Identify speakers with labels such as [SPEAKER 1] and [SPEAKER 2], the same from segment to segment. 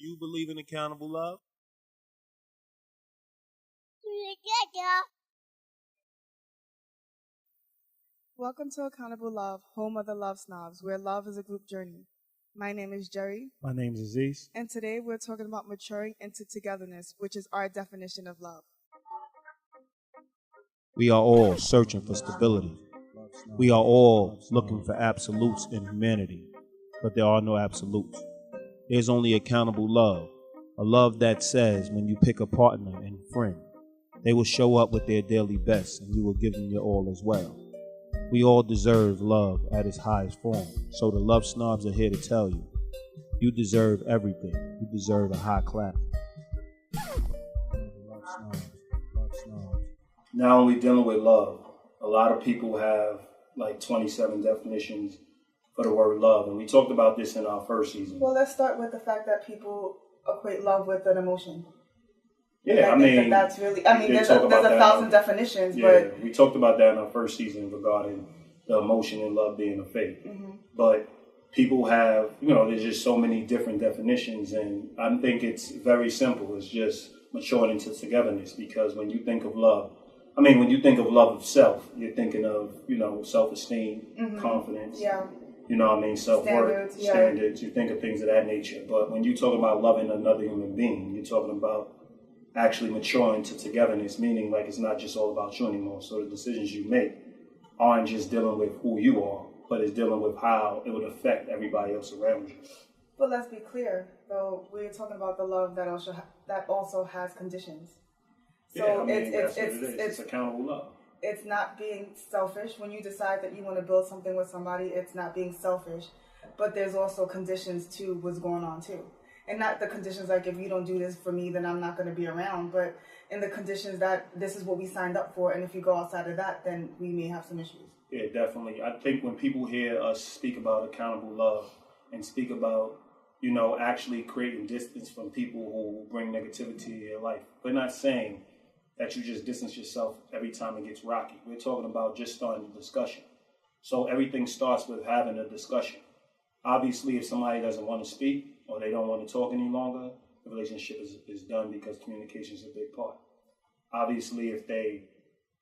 [SPEAKER 1] You believe in accountable love?
[SPEAKER 2] Welcome to Accountable Love, home of the LoveSnobs, where love is a group journey. My name is Jerry.
[SPEAKER 1] My name is Aziz.
[SPEAKER 2] And today we're talking about maturing into togetherness, which is our definition of love.
[SPEAKER 1] We are all searching for stability. We are all looking for absolutes in humanity, but there are no absolutes. There's only accountable love, a love that says when you pick a partner and friend, they will show up with their daily best and you will give them your all as well. We all deserve love at its highest form, so the LoveSnobs are here to tell you, you deserve everything. You deserve a high clap. Not only dealing with love, a lot of people have like 27 definitions for the word love, and we talked about this in our first season.
[SPEAKER 2] Well, let's start with the fact that people equate love with an emotion.
[SPEAKER 1] Yeah, I mean,
[SPEAKER 2] that's really. I mean, there's a thousand definitions,
[SPEAKER 1] yeah,
[SPEAKER 2] but
[SPEAKER 1] we talked about that in our first season regarding the emotion and love being a faith.
[SPEAKER 2] Mm-hmm.
[SPEAKER 1] But people have, there's just so many different definitions, and I think it's very simple. It's just maturing into togetherness, because when you think of love, when you think of love of self, you're thinking of, self-esteem,
[SPEAKER 2] mm-hmm.
[SPEAKER 1] confidence,
[SPEAKER 2] yeah.
[SPEAKER 1] Self-worth, standards. You think of things of that nature. But when you talk about loving another human being, you're talking about actually maturing to togetherness, meaning like it's not just all about you anymore. So the decisions you make aren't just dealing with who you are, but it's dealing with how it would affect everybody else around you.
[SPEAKER 2] But let's be clear, though, we're talking about the love that also has conditions. So
[SPEAKER 1] it's accountable love.
[SPEAKER 2] It's not being selfish. When you decide that you want to build something with somebody, it's not being selfish. But there's also conditions to what's going on too. And not the conditions like, if you don't do this for me, then I'm not going to be around. But in the conditions that this is what we signed up for, and if you go outside of that, then we may have some issues.
[SPEAKER 1] Yeah, definitely. I think when people hear us speak about accountable love and speak about, actually creating distance from people who bring negativity to your life, we're not saying that you just distance yourself every time it gets rocky. We're talking about just starting a discussion. So everything starts with having a discussion. Obviously, if somebody doesn't want to speak or they don't want to talk any longer, the relationship is done, because communication is a big part. Obviously, if they,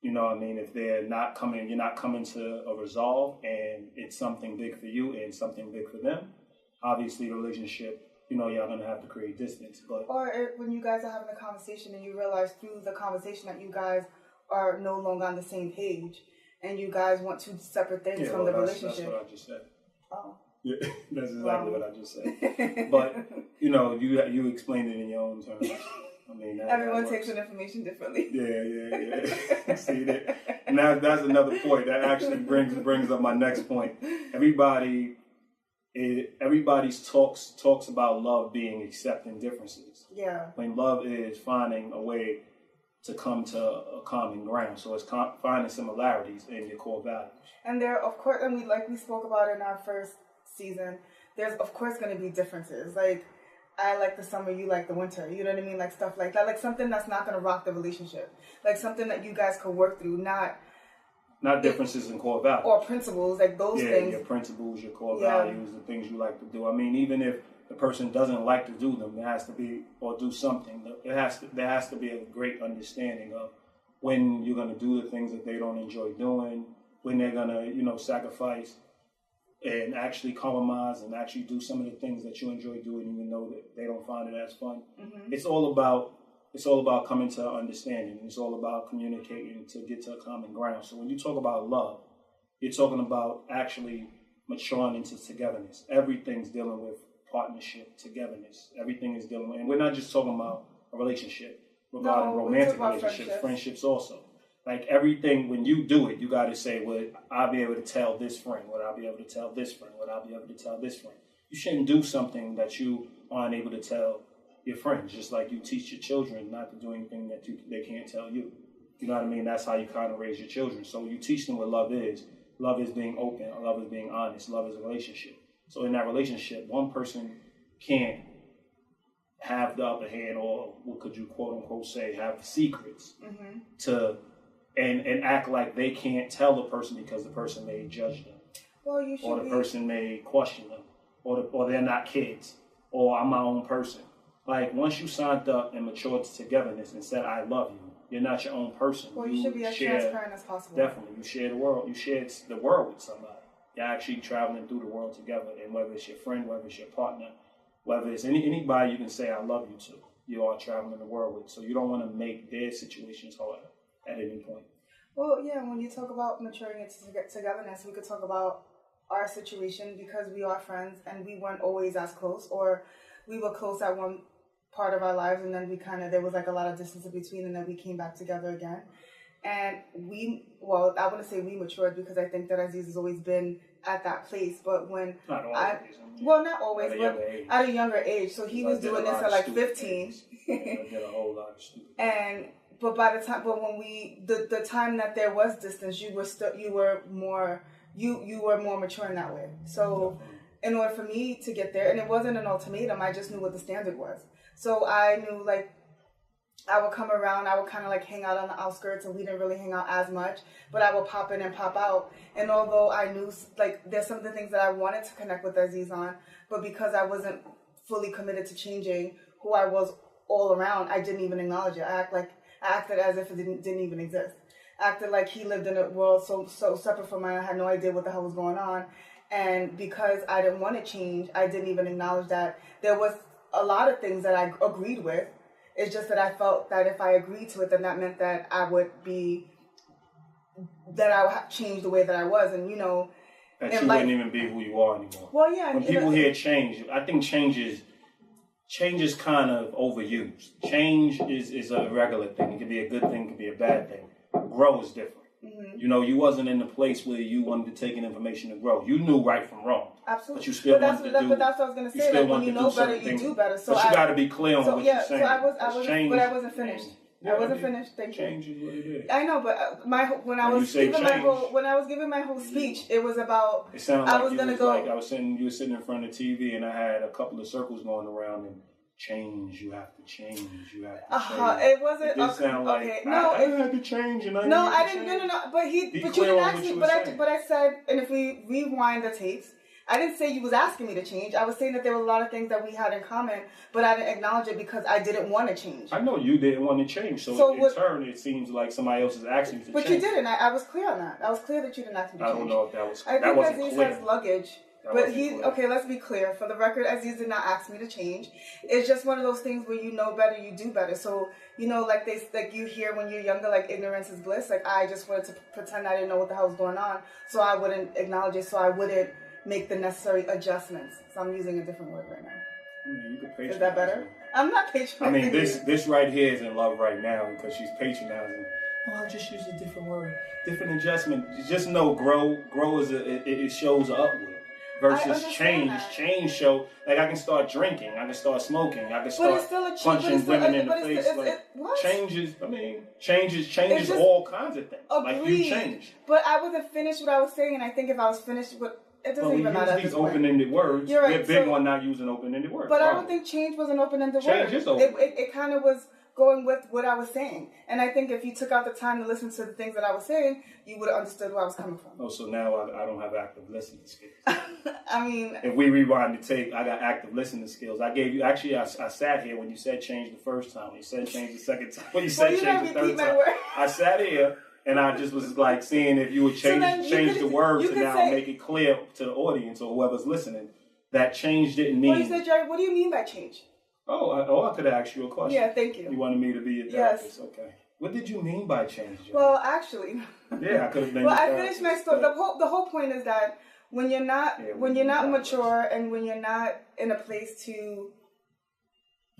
[SPEAKER 1] if they're not coming, you're not coming to a resolve, and it's something big for you and something big for them, obviously the relationship, y'all going to have to create distance.
[SPEAKER 2] Or when you guys are having a conversation and you realize through the conversation that you guys are no longer on the same page and you guys want two separate things from the relationship.
[SPEAKER 1] That's what I just said.
[SPEAKER 2] Oh.
[SPEAKER 1] Yeah, that's exactly what I just said. But, you explained it in your own terms.
[SPEAKER 2] Everyone takes in information differently.
[SPEAKER 1] Yeah. See that? And that's another point. That actually brings up my next point. Everybody's talks about love being accepting differences.
[SPEAKER 2] Yeah.
[SPEAKER 1] When love is finding a way to come to a common ground. So it's finding similarities in your core values. And
[SPEAKER 2] there, of course, and we spoke about in our first season, there's of course going to be differences. Like, I like the summer, you like the winter. You know what I mean? Like stuff like that. Like something that's not going to rock the relationship. Like something that you guys could work through, not
[SPEAKER 1] differences in core values.
[SPEAKER 2] Or principles, like those things.
[SPEAKER 1] Yeah, your principles, your core values, the things you like to do. Even if the person doesn't like to do them, there has to be, or do something. There has to be a great understanding of when you're going to do the things that they don't enjoy doing, when they're going to, sacrifice and actually compromise and actually do some of the things that you enjoy doing, even though that they don't find it as fun.
[SPEAKER 2] Mm-hmm.
[SPEAKER 1] It's all about coming to understanding. It's all about communicating to get to a common ground. So when you talk about love, you're talking about actually maturing into togetherness. Everything's dealing with partnership, togetherness. Everything is dealing with, and we're not just talking about a relationship regarding romantic relationships, friendships also. Like everything, when you do it, you got to say, would I be able to tell this friend? Would I be able to tell this friend? Would I be able to tell this friend? You shouldn't do something that you aren't able to tell your friends, just like you teach your children not to do anything that they can't tell you. You know what I mean? That's how you kind of raise your children. So you teach them what love is. Love is being open. Love is being honest. Love is a relationship. So in that relationship, one person can't have the upper hand, or what could you quote unquote say, have secrets
[SPEAKER 2] mm-hmm.
[SPEAKER 1] to and act like they can't tell the person because the person may judge them.
[SPEAKER 2] Well, or
[SPEAKER 1] the person may question them, or they're not kids, or I'm my own person. Like, once you signed up and matured to togetherness and said, I love you, you're not your own person.
[SPEAKER 2] Well, you should be as transparent as possible.
[SPEAKER 1] Definitely. You share the world. You share the world with somebody. You're actually traveling through the world together. And whether it's your friend, whether it's your partner, whether it's anybody you can say, I love you to, you are traveling the world with. So you don't want to make their situations harder at any point.
[SPEAKER 2] Well, yeah, when you talk about maturing into togetherness, we could talk about our situation because we are friends and we weren't always as close, or we were close at one part of our lives and then there was like a lot of distance in between, and then we came back together again. And I wouldn't say we matured because I think that Aziz has always been at that place, but when
[SPEAKER 1] not always,
[SPEAKER 2] not always, but at a younger age. So he was doing this at like 15.
[SPEAKER 1] I did a whole lot of stupid.
[SPEAKER 2] But by the time, when the time that there was distance, you were more mature in that way. So in order for me to get there, and it wasn't an ultimatum, I just knew what the standard was. So I knew, like, I would come around, I would kind of like hang out on the outskirts, and we didn't really hang out as much, but I would pop in and pop out. And although I knew, like, there's some of the things that I wanted to connect with Aziz on, but because I wasn't fully committed to changing who I was all around, I didn't even acknowledge it. I acted as if it didn't even exist. I acted like he lived in a world so separate from mine. I had no idea what the hell was going on. And because I didn't want to change, I didn't even acknowledge that there was a lot of things that I agreed with. It's just that I felt that if I agreed to it, then that meant that I would change the way that I was. And, you know,
[SPEAKER 1] that you wouldn't even be who you are anymore.
[SPEAKER 2] Well, yeah.
[SPEAKER 1] When people hear change, I think change is kind of overused. Change is a regular thing. It can be a good thing, it can be a bad thing. Grow is different. Mm-hmm. You know, you wasn't in the place where you wanted to take in information to grow. You knew right from wrong.
[SPEAKER 2] Absolutely.
[SPEAKER 1] But you still wanted to do.
[SPEAKER 2] But that's what I was going to say. Like, when you know better, you do better. So
[SPEAKER 1] but you got to be clear on what you're saying.
[SPEAKER 2] So I wasn't finished.
[SPEAKER 1] Yeah,
[SPEAKER 2] I wasn't finished. Thank you.
[SPEAKER 1] Change is what it is.
[SPEAKER 2] I know, but when I was giving my whole speech, it was about.
[SPEAKER 1] It sounded like you were sitting in front of the TV, and I had a couple of circles going around, and change. You have to change. You have to change.
[SPEAKER 2] It wasn't.
[SPEAKER 1] It did sound like
[SPEAKER 2] okay. No,
[SPEAKER 1] I had to change, and I.
[SPEAKER 2] No, I didn't. No. But you didn't ask me. But I said, and if we rewind the tapes, I didn't say you was asking me to change. I was saying that there were a lot of things that we had in common, but I didn't acknowledge it because I didn't want to change.
[SPEAKER 1] I know you didn't want to change, so in turn, it seems like somebody else is asking you to change.
[SPEAKER 2] But you didn't. I was clear on that. I was clear that you didn't ask me to change.
[SPEAKER 1] I don't know if that was.
[SPEAKER 2] I think Aziz
[SPEAKER 1] clear.
[SPEAKER 2] has luggage. But okay, let's be clear. For the record, Aziz did not ask me to change. It's just one of those things where you know better, you do better. So, you know, like you hear when you're younger, like, ignorance is bliss. Like, I just wanted to pretend I didn't know what the hell was going on, so I wouldn't acknowledge it, so I wouldn't make the necessary adjustments. So I'm using a different word right now.
[SPEAKER 1] I mean, you could
[SPEAKER 2] is that better? I'm not patronizing.
[SPEAKER 1] I mean, this right here is in love right now because she's patronizing. Oh, I'll just use a different word, different adjustment. Just know, grow is it shows upward. Versus change. Change show, like, I can start drinking, I can start smoking, I can start punching women in the face. Changes all kinds of things.
[SPEAKER 2] Agreed.
[SPEAKER 1] Like, you change.
[SPEAKER 2] But I wasn't finished what I was saying, and I think if I was finished with it doesn't even matter.
[SPEAKER 1] These open-ended words.
[SPEAKER 2] You're right.
[SPEAKER 1] We're big on not using open-ended words.
[SPEAKER 2] But I don't think change was an open-ended word.
[SPEAKER 1] Change is open.
[SPEAKER 2] It kind of was going with what I was saying. And I think if you took out the time to listen to the things that I was saying, you would have understood where I was coming from.
[SPEAKER 1] Oh, so now I don't have active listening skills.
[SPEAKER 2] I mean...
[SPEAKER 1] If we rewind the tape, I got active listening skills. I gave you... Actually, I sat here when you said change the first time. When you said change the second time. When you said change the third time. I sat here, and I just was like seeing if you would change the words to now make it clear to the audience or whoever's listening that change didn't mean...
[SPEAKER 2] Well, you said, Jerry, what do you mean by change?
[SPEAKER 1] I could ask you a question.
[SPEAKER 2] Yeah, thank you.
[SPEAKER 1] You wanted me to be your therapist? Yes. Okay. What did you mean by change, Jerry?
[SPEAKER 2] Well, actually...
[SPEAKER 1] Yeah, I could have been
[SPEAKER 2] Well, I finished my story. The whole point is that when you're not mature and when you're not in a place to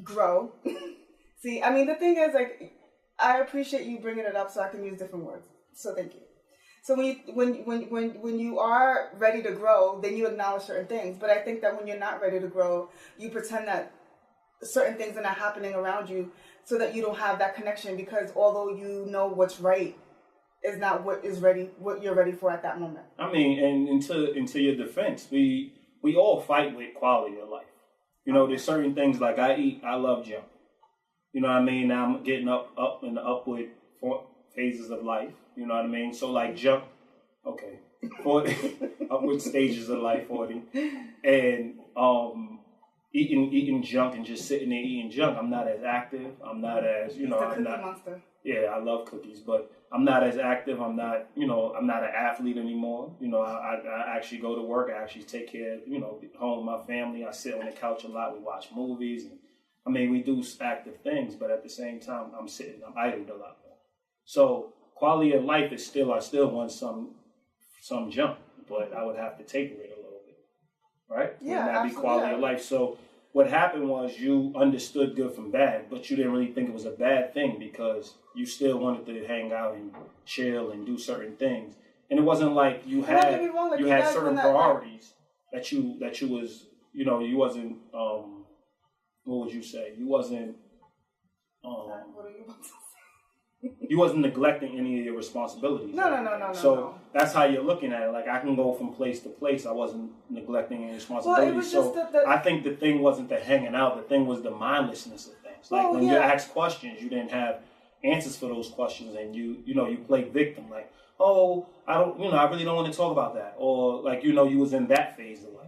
[SPEAKER 2] grow... See, I mean, the thing is, like... I appreciate you bringing it up so I can use different words. So thank you. So when you are ready to grow, then you acknowledge certain things. But I think that when you're not ready to grow, you pretend that certain things are not happening around you so that you don't have that connection, because although you know what's right is not what you're ready for at that moment. I mean, and
[SPEAKER 1] into your defense, we all fight with quality of life. You know, there's certain things like I love jump. You know what I mean? Now I'm getting up in the upward phases of life. You know what I mean? So, like, jump, okay, 40, upward stages of life, 40. And eating junk and just sitting there eating junk. I'm not as active. I'm not as,
[SPEAKER 2] The cookie monster.
[SPEAKER 1] Yeah, I love cookies, but I'm not as active. I'm not an athlete anymore. I actually go to work. I actually take care of, home with my family. I sit on the couch a lot. We watch movies. And, we do active things, but at the same time, I'm idled a lot more. So quality of life is I still want some junk, but I would have to taper it a little bit, right?
[SPEAKER 2] Yeah,
[SPEAKER 1] wouldn't that be quality of life? So what happened was you understood good from bad, but you didn't really think it was a bad thing because you still wanted to hang out and chill and do certain things. And it wasn't like you had certain priorities that you was, you wasn't, what would you say? You wasn't,
[SPEAKER 2] what are you about to say?
[SPEAKER 1] You wasn't neglecting any of your responsibilities.
[SPEAKER 2] No.
[SPEAKER 1] So that's how you're looking at it. Like, I can go from place to place. I wasn't neglecting any responsibilities.
[SPEAKER 2] Well, it was just
[SPEAKER 1] I think the thing wasn't the hanging out. The thing was the mindlessness of things. Like, when you asked questions, you didn't have answers for those questions, and you played victim. Like, oh, I really don't want to talk about that. Or, like, you was in that phase of life.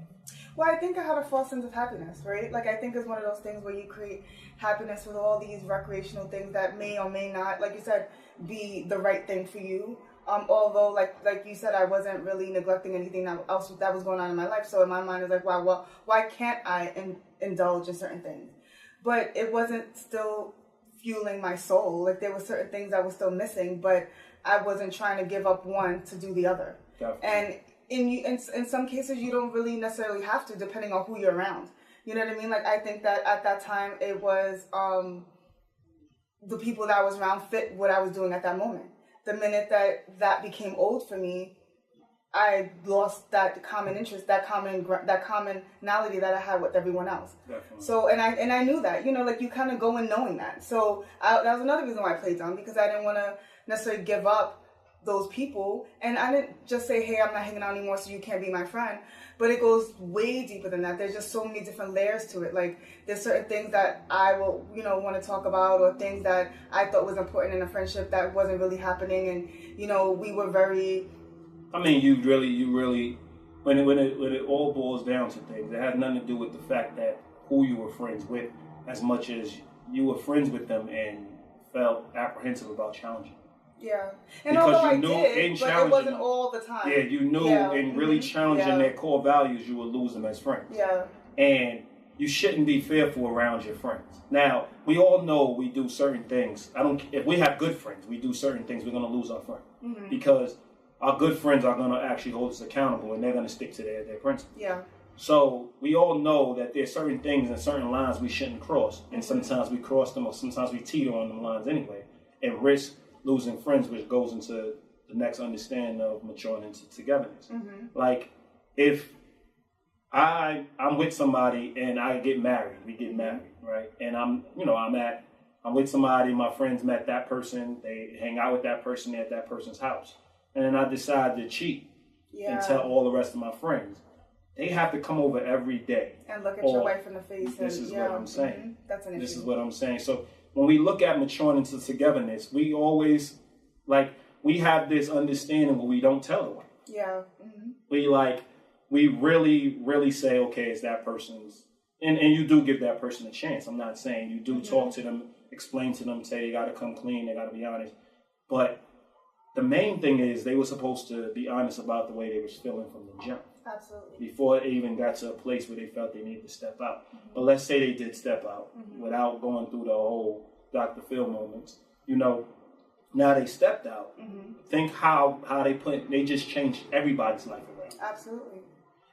[SPEAKER 2] Well, I think I had a false sense of happiness, right? Like, I think it's one of those things where you create happiness with all these recreational things that may or may not, like you said, be the right thing for you. Although, like you said, I wasn't really neglecting anything else that was going on in my life. So in my mind, it's like, wow, well, why can't I indulge in certain things? But it wasn't still fueling my soul. Like, there were certain things I was still missing, but I wasn't trying to give up one to do the other.
[SPEAKER 1] Definitely.
[SPEAKER 2] And in some cases, you don't really necessarily have to, depending on who you're around. You know what I mean? Like, I think that at that time, it was the people that I was around fit what I was doing at that moment. The minute that became old for me, I lost that common interest, that commonality that I had with everyone else.
[SPEAKER 1] Definitely.
[SPEAKER 2] So, and I knew that, like, you kind of go in knowing that. So that was another reason why I played dumb, because I didn't want to necessarily give up those people. And I didn't just say, hey, I'm not hanging out anymore, so you can't be my friend. But it goes way deeper than that. There's just so many different layers to it. Like, there's certain things that I will, want to talk about, or things that I thought was important in a friendship that wasn't really happening. And, we were very...
[SPEAKER 1] you really, when it all boils down to things, it has nothing to do with the fact that who you were friends with, as much as you were friends with them and felt apprehensive about challenging.
[SPEAKER 2] Yeah, and
[SPEAKER 1] because
[SPEAKER 2] although
[SPEAKER 1] you knew
[SPEAKER 2] I did,
[SPEAKER 1] in
[SPEAKER 2] but it wasn't all the time.
[SPEAKER 1] Yeah, you knew in really challenging their core values, you would lose them as friends.
[SPEAKER 2] Yeah.
[SPEAKER 1] And you shouldn't be fearful around your friends. Now, we all know we do certain things. If we have good friends, we do certain things, we're going to lose our friend. Mm-hmm. Because our good friends are going to actually hold us accountable, and they're going to stick to their principles.
[SPEAKER 2] Yeah.
[SPEAKER 1] So we all know that there's certain things and certain lines we shouldn't cross. And sometimes we cross them, or sometimes we teeter on them lines anyway, and risk losing friends, which goes into the next understanding of maturing into togetherness. Mm-hmm. Like, if I'm with somebody and I get married, we get married, right? And I'm with somebody, my friends met that person, they hang out with that person, they're at that person's house. And then I decide to cheat and tell all the rest of my friends. They have to come over every day.
[SPEAKER 2] And look at your wife in the face.
[SPEAKER 1] This is what I'm saying.
[SPEAKER 2] Mm-hmm. That's an issue.
[SPEAKER 1] This is what I'm saying. So when we look at maturing into togetherness, we always, we have this understanding, but we don't tell the wife.
[SPEAKER 2] Yeah. Mm-hmm.
[SPEAKER 1] We really, really say, okay, it's that person's, and you do give that person a chance. I'm not saying you do talk to them, explain to them, say they got to come clean, they got to be honest. But the main thing is they were supposed to be honest about the way they was feeling from the jump.
[SPEAKER 2] Absolutely.
[SPEAKER 1] Before they even got to a place where they felt they needed to step out. Mm-hmm. But let's say they did step out without going through the whole Dr. Phil moments. Now they stepped out. Mm-hmm. Think how they just changed everybody's life around.
[SPEAKER 2] Absolutely.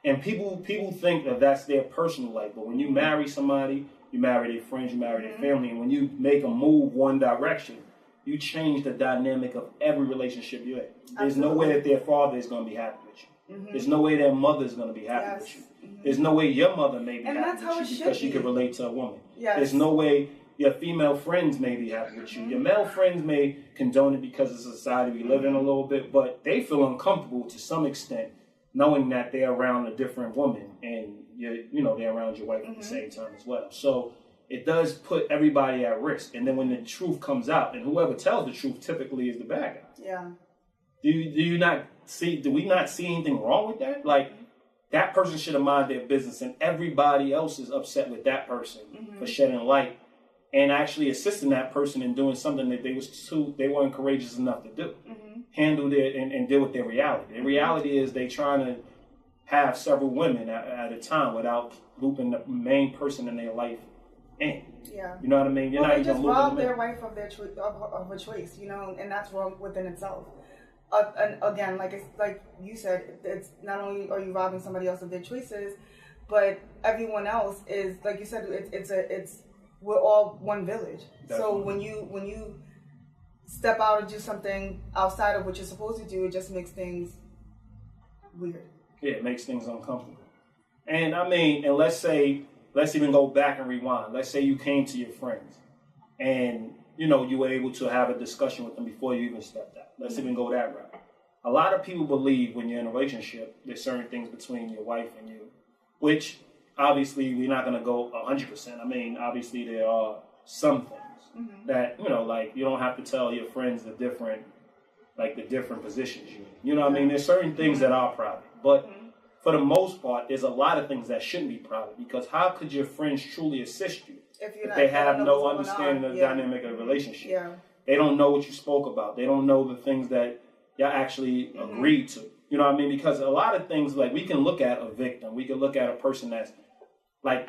[SPEAKER 1] And people think that that's their personal life. But when you marry somebody, you marry their friends, you marry their family. And when you make a move one direction, you change the dynamic of every relationship you're in. There's no way that their father is going to be happy with you. Mm-hmm. There's no way their mother is going to be happy with you. Mm-hmm. There's no way your mother may be happy with you because she can relate to a woman. Yes. There's no way your female friends may be happy with you. Your male friends may condone it because of the society we live in a little bit, but they feel uncomfortable to some extent knowing that they're around a different woman and they're around your wife at the same time as well. So it does put everybody at risk. And then when the truth comes out, and whoever tells the truth typically is the bad guy.
[SPEAKER 2] Yeah.
[SPEAKER 1] Do we not see anything wrong with that? Like, that person should have minded their business, and everybody else is upset with that person for shedding light and actually assisting that person in doing something that they weren't courageous enough to do. Handle it and deal with their reality. The reality is they trying to have several women at a time without looping the main person in their life in.
[SPEAKER 2] Yeah.
[SPEAKER 1] You know what I mean? You're
[SPEAKER 2] well,
[SPEAKER 1] not
[SPEAKER 2] they
[SPEAKER 1] even
[SPEAKER 2] just rob their wife of their of a choice, you know, and that's wrong within itself. And again, like you said, it's not only are you robbing somebody else of their choices, but everyone else is, like you said, it's we're all one village. Definitely. So when you step out and do something outside of what you're supposed to do, it just makes things weird. Yeah,
[SPEAKER 1] it makes things uncomfortable. And I mean, and let's even go back and rewind. Let's say you came to your friends and, you know, you were able to have a discussion with them before you even stepped out. Let's even go that route. A lot of people believe when you're in a relationship, there's certain things between your wife and you, which obviously we're not going to go 100%. I mean, obviously there are some things that, you know, like you don't have to tell your friends the different positions you're in. You know what I mean? There's certain things that are private, but for the most part, there's a lot of things that shouldn't be private, because how could your friends truly assist you if they have no understanding of the dynamic of the relationship? Yeah. They don't know what you spoke about. They don't know the things that y'all actually agreed to. You know what I mean? Because a lot of things, like, we can look at a victim. We can look at a person that's, like,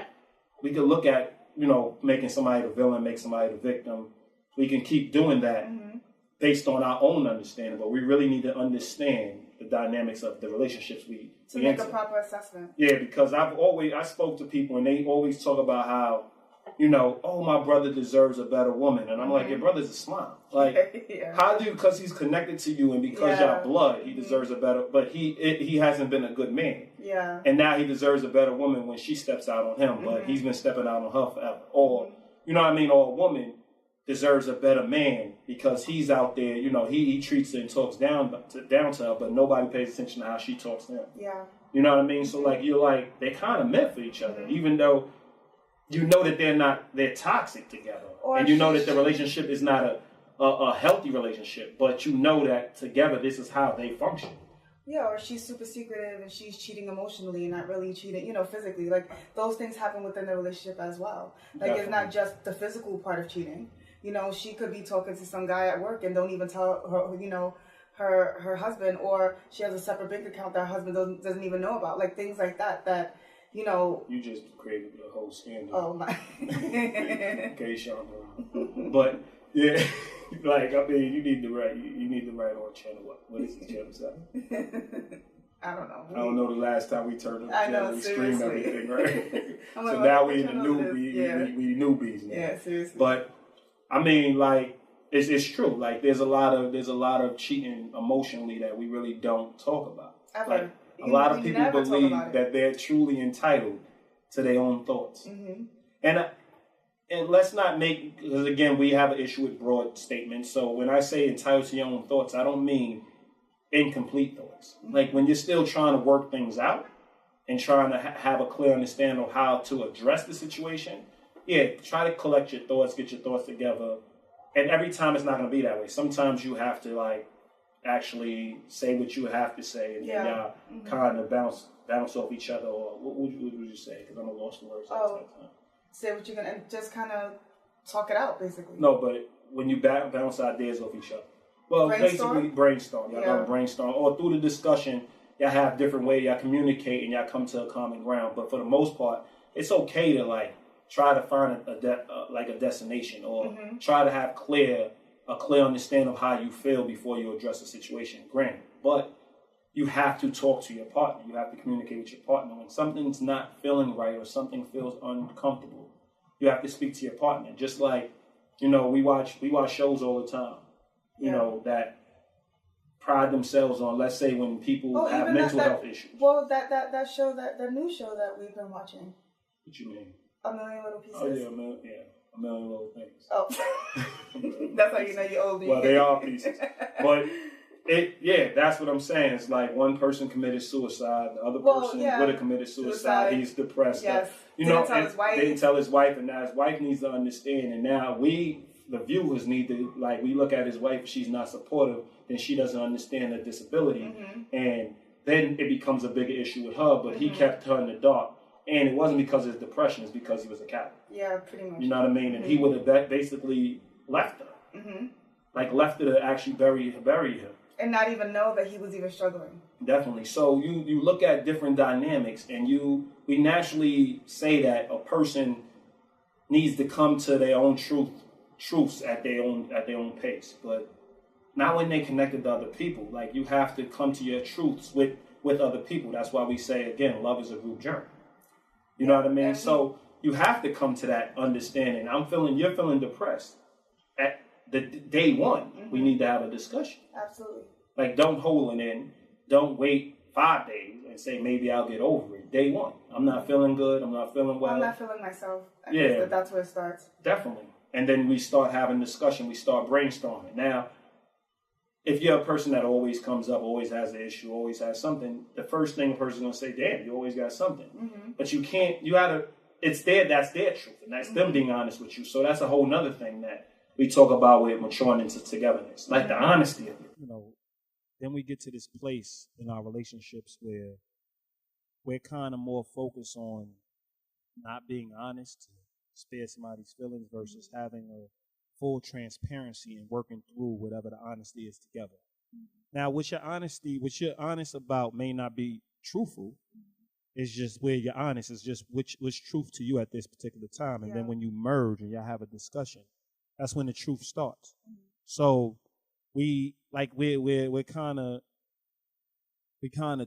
[SPEAKER 1] we can look at, you know, making somebody the villain, make somebody the victim. We can keep doing that based on our own understanding, but we really need to understand the dynamics of the relationships we
[SPEAKER 2] make a proper assessment.
[SPEAKER 1] Yeah, because I spoke to people and they always talk about how, you know, oh, my brother deserves a better woman. And I'm like, your brother's a slime. Like, how do you, because he's connected to you and because y'all blood, he deserves a better, but he hasn't been a good man. Yeah. And now he deserves a better woman when she steps out on him, but he's been stepping out on her forever. Or, you know what I mean? Or a woman deserves a better man because he's out there, you know, he treats her and talks down to her, but nobody pays attention to how she talks to him. Yeah. You know what I mean? So, like, you're like, they're kind of meant for each other, even though you know that they're toxic together. Or and you know that the relationship is not a healthy relationship, but you know that together this is how they function.
[SPEAKER 2] Yeah, or she's super secretive and she's cheating emotionally and not really cheating, you know, physically. Like, those things happen within the relationship as well. Like, Definitely. It's not just the physical part of cheating. You know, she could be talking to some guy at work and don't even tell her, you know, her husband, or she has a separate bank account that her husband doesn't even know about. Like, things like that, you know.
[SPEAKER 1] You just created a whole scandal.
[SPEAKER 2] Oh, my.
[SPEAKER 1] In case y'all know. But, yeah, like, I mean, you need to write on channel what is the channel say?
[SPEAKER 2] I don't know.
[SPEAKER 1] I don't know the last time we turned on the channel and streamed everything, right? So now we in the newbie, we newbies now. Yeah, seriously. But, I mean, like, it's true. Like, there's a lot of cheating emotionally that we really don't talk about.
[SPEAKER 2] Ever.
[SPEAKER 1] Like, a lot of people believe that they're truly entitled to their own thoughts. And let's not make, because again, we have an issue with broad statements. So when I say entitled to your own thoughts, I don't mean incomplete thoughts. Like, when you're still trying to work things out and trying to have a clear understanding of how to address the situation, yeah, try to collect your thoughts, get your thoughts together. And every time it's not going to be that way. Sometimes you have to, like, actually say what you have to say, and then y'all kind of bounce off each other. Or what would you say? Because I'm lost the words.
[SPEAKER 2] Say what you're going to, and just kind of talk it out, basically.
[SPEAKER 1] No, but when you bounce ideas off each other. Well, basically brainstorm. Y'all gotta brainstorm. Or through the discussion, y'all have different ways y'all communicate and y'all come to a common ground. But for the most part, it's okay to, like, try to find a destination, or try to have a clear understanding of how you feel before you address a situation. Granted, but you have to talk to your partner. You have to communicate with your partner. When something's not feeling right or something feels uncomfortable, you have to speak to your partner. Just like, you know, we watch shows all the time, you know, that pride themselves on, let's say, when people have mental health issues.
[SPEAKER 2] Well, that show, the new show that we've been watching.
[SPEAKER 1] What you mean?
[SPEAKER 2] A Million Little Pieces.
[SPEAKER 1] Oh, yeah, a million little things.
[SPEAKER 2] Oh. That's how you know you're old.
[SPEAKER 1] Well, they are pieces. But, that's what I'm saying. It's like one person committed suicide, the other person would have committed suicide. He's depressed.
[SPEAKER 2] Yes.
[SPEAKER 1] Didn't tell his wife, and now his wife needs to understand. And now the viewers need to, like, we look at his wife, if she's not supportive, then she doesn't understand the disability. And then it becomes a bigger issue with her. But he kept her in the dark. And it wasn't because of his depression, it's because he was a Catholic.
[SPEAKER 2] Yeah, pretty much.
[SPEAKER 1] You know what I mean? And he would have basically left her. Like left her to actually bury him. And
[SPEAKER 2] not even know that he was even struggling.
[SPEAKER 1] Definitely. So you look at different dynamics, and we naturally say that a person needs to come to their own truths at their own pace. But not when they connected to other people. Like you have to come to your truths with other people. That's why we say again, love is a group journey. You know what I mean? So you have to come to that understanding. You're feeling depressed. At the day one, we need to have a discussion.
[SPEAKER 2] Absolutely. Like
[SPEAKER 1] don't hold it in. Don't wait 5 days and say maybe I'll get over it. Day one, I'm not feeling good. I'm not feeling well.
[SPEAKER 2] I'm not feeling myself. That's where it starts.
[SPEAKER 1] Definitely. And then we start having discussion. We start brainstorming. Now, if you're a person that always comes up, always has an issue, always has something, the first thing a person's going to say, damn, you always got something. But you can't, that's their truth, and that's them being honest with you. So that's a whole nother thing that we talk about with maturing into togetherness, like the honesty of it.
[SPEAKER 3] You know, then we get to this place in our relationships where we're kind of more focused on not being honest to spare somebody's feelings versus having a full transparency and working through whatever the honesty is together. Now, what you're honest about may not be truthful. It's just where you're honest. It's just what's truth to you at this particular time. And then when you merge and y'all have a discussion, that's when the truth starts. So we're kind of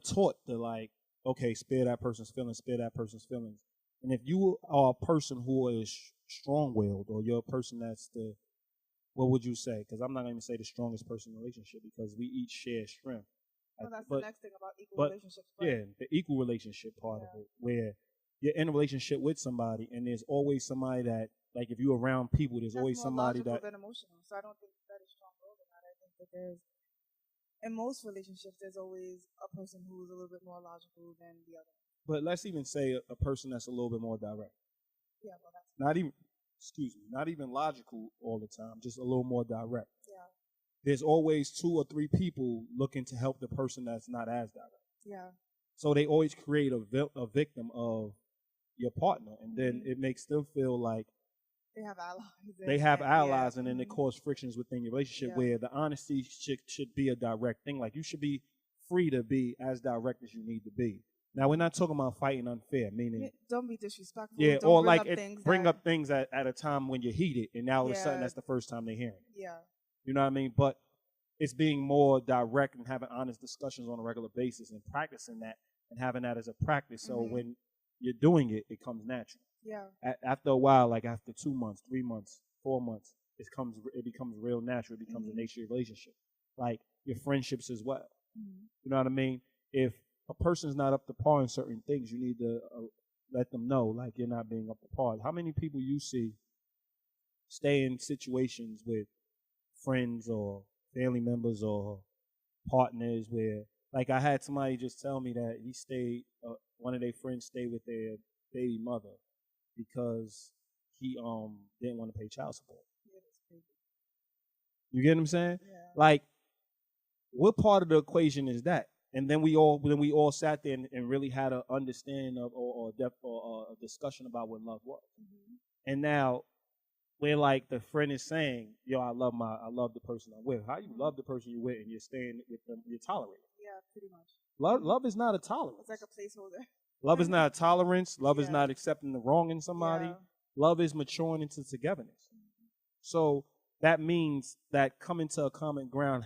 [SPEAKER 3] taught to like, okay, spare that person's feelings. And if you are a person who is strong-willed, or you're a person that's what would you say? Because I'm not going to say the strongest person in a relationship, because we each share strength.
[SPEAKER 2] Well, that's the next thing about equal relationships. Right?
[SPEAKER 3] Yeah, the equal relationship part of it, where you're in a relationship with somebody, and there's always somebody that, like, if you're around people, there's always somebody that.
[SPEAKER 2] Than emotional. So I don't think that is strong-willed or not. I think that in most relationships, there's always a person who's a little bit more logical than the other.
[SPEAKER 3] But let's even say a person that's a little bit more direct.
[SPEAKER 2] Yeah, well, that's
[SPEAKER 3] not even logical all the time, just a little more direct.
[SPEAKER 2] Yeah.
[SPEAKER 3] There's always 2 or 3 people looking to help the person that's not as direct.
[SPEAKER 2] Yeah.
[SPEAKER 3] So they always create a victim of your partner, and then it makes them feel like
[SPEAKER 2] they have allies.
[SPEAKER 3] And then it causes frictions within your relationship where the honesty should be a direct thing. Like, you should be free to be as direct as you need to be. Now, we're not talking about fighting unfair, meaning
[SPEAKER 2] don't be disrespectful.
[SPEAKER 3] Yeah,
[SPEAKER 2] don't
[SPEAKER 3] or
[SPEAKER 2] bring
[SPEAKER 3] like bring up things at a time when you're heated, and now all of a sudden that's the first time they're hearing it.
[SPEAKER 2] Yeah.
[SPEAKER 3] You know what I mean? But it's being more direct and having honest discussions on a regular basis and practicing that and having that as a practice. So when you're doing it, it comes natural.
[SPEAKER 2] Yeah.
[SPEAKER 3] After a while, like after 2 months, 3 months, 4 months, it becomes real natural. It becomes a nature of your relationship. Like your friendships as well. You know what I mean? If a person's not up to par in certain things, you need to let them know, like, you're not being up to par. How many people you see stay in situations with friends or family members or partners where, like, I had somebody just tell me that he stayed, one of their friends stayed with their baby mother because he didn't want to pay child support. You get what I'm saying?
[SPEAKER 2] Yeah.
[SPEAKER 3] Like, what part of the equation is that? And then we all sat there and really had an understanding of or a discussion about what love was. And now we're like, the friend is saying, yo, I love the person I'm with. How you love the person you're with and you're staying with them, you're tolerating.
[SPEAKER 2] Yeah, pretty much.
[SPEAKER 3] Love is not a tolerance.
[SPEAKER 2] It's like a placeholder.
[SPEAKER 3] Love is not a tolerance. Love is not accepting the wrong in somebody.
[SPEAKER 2] Yeah.
[SPEAKER 3] Love is maturing into togetherness. So that means that coming to a common ground,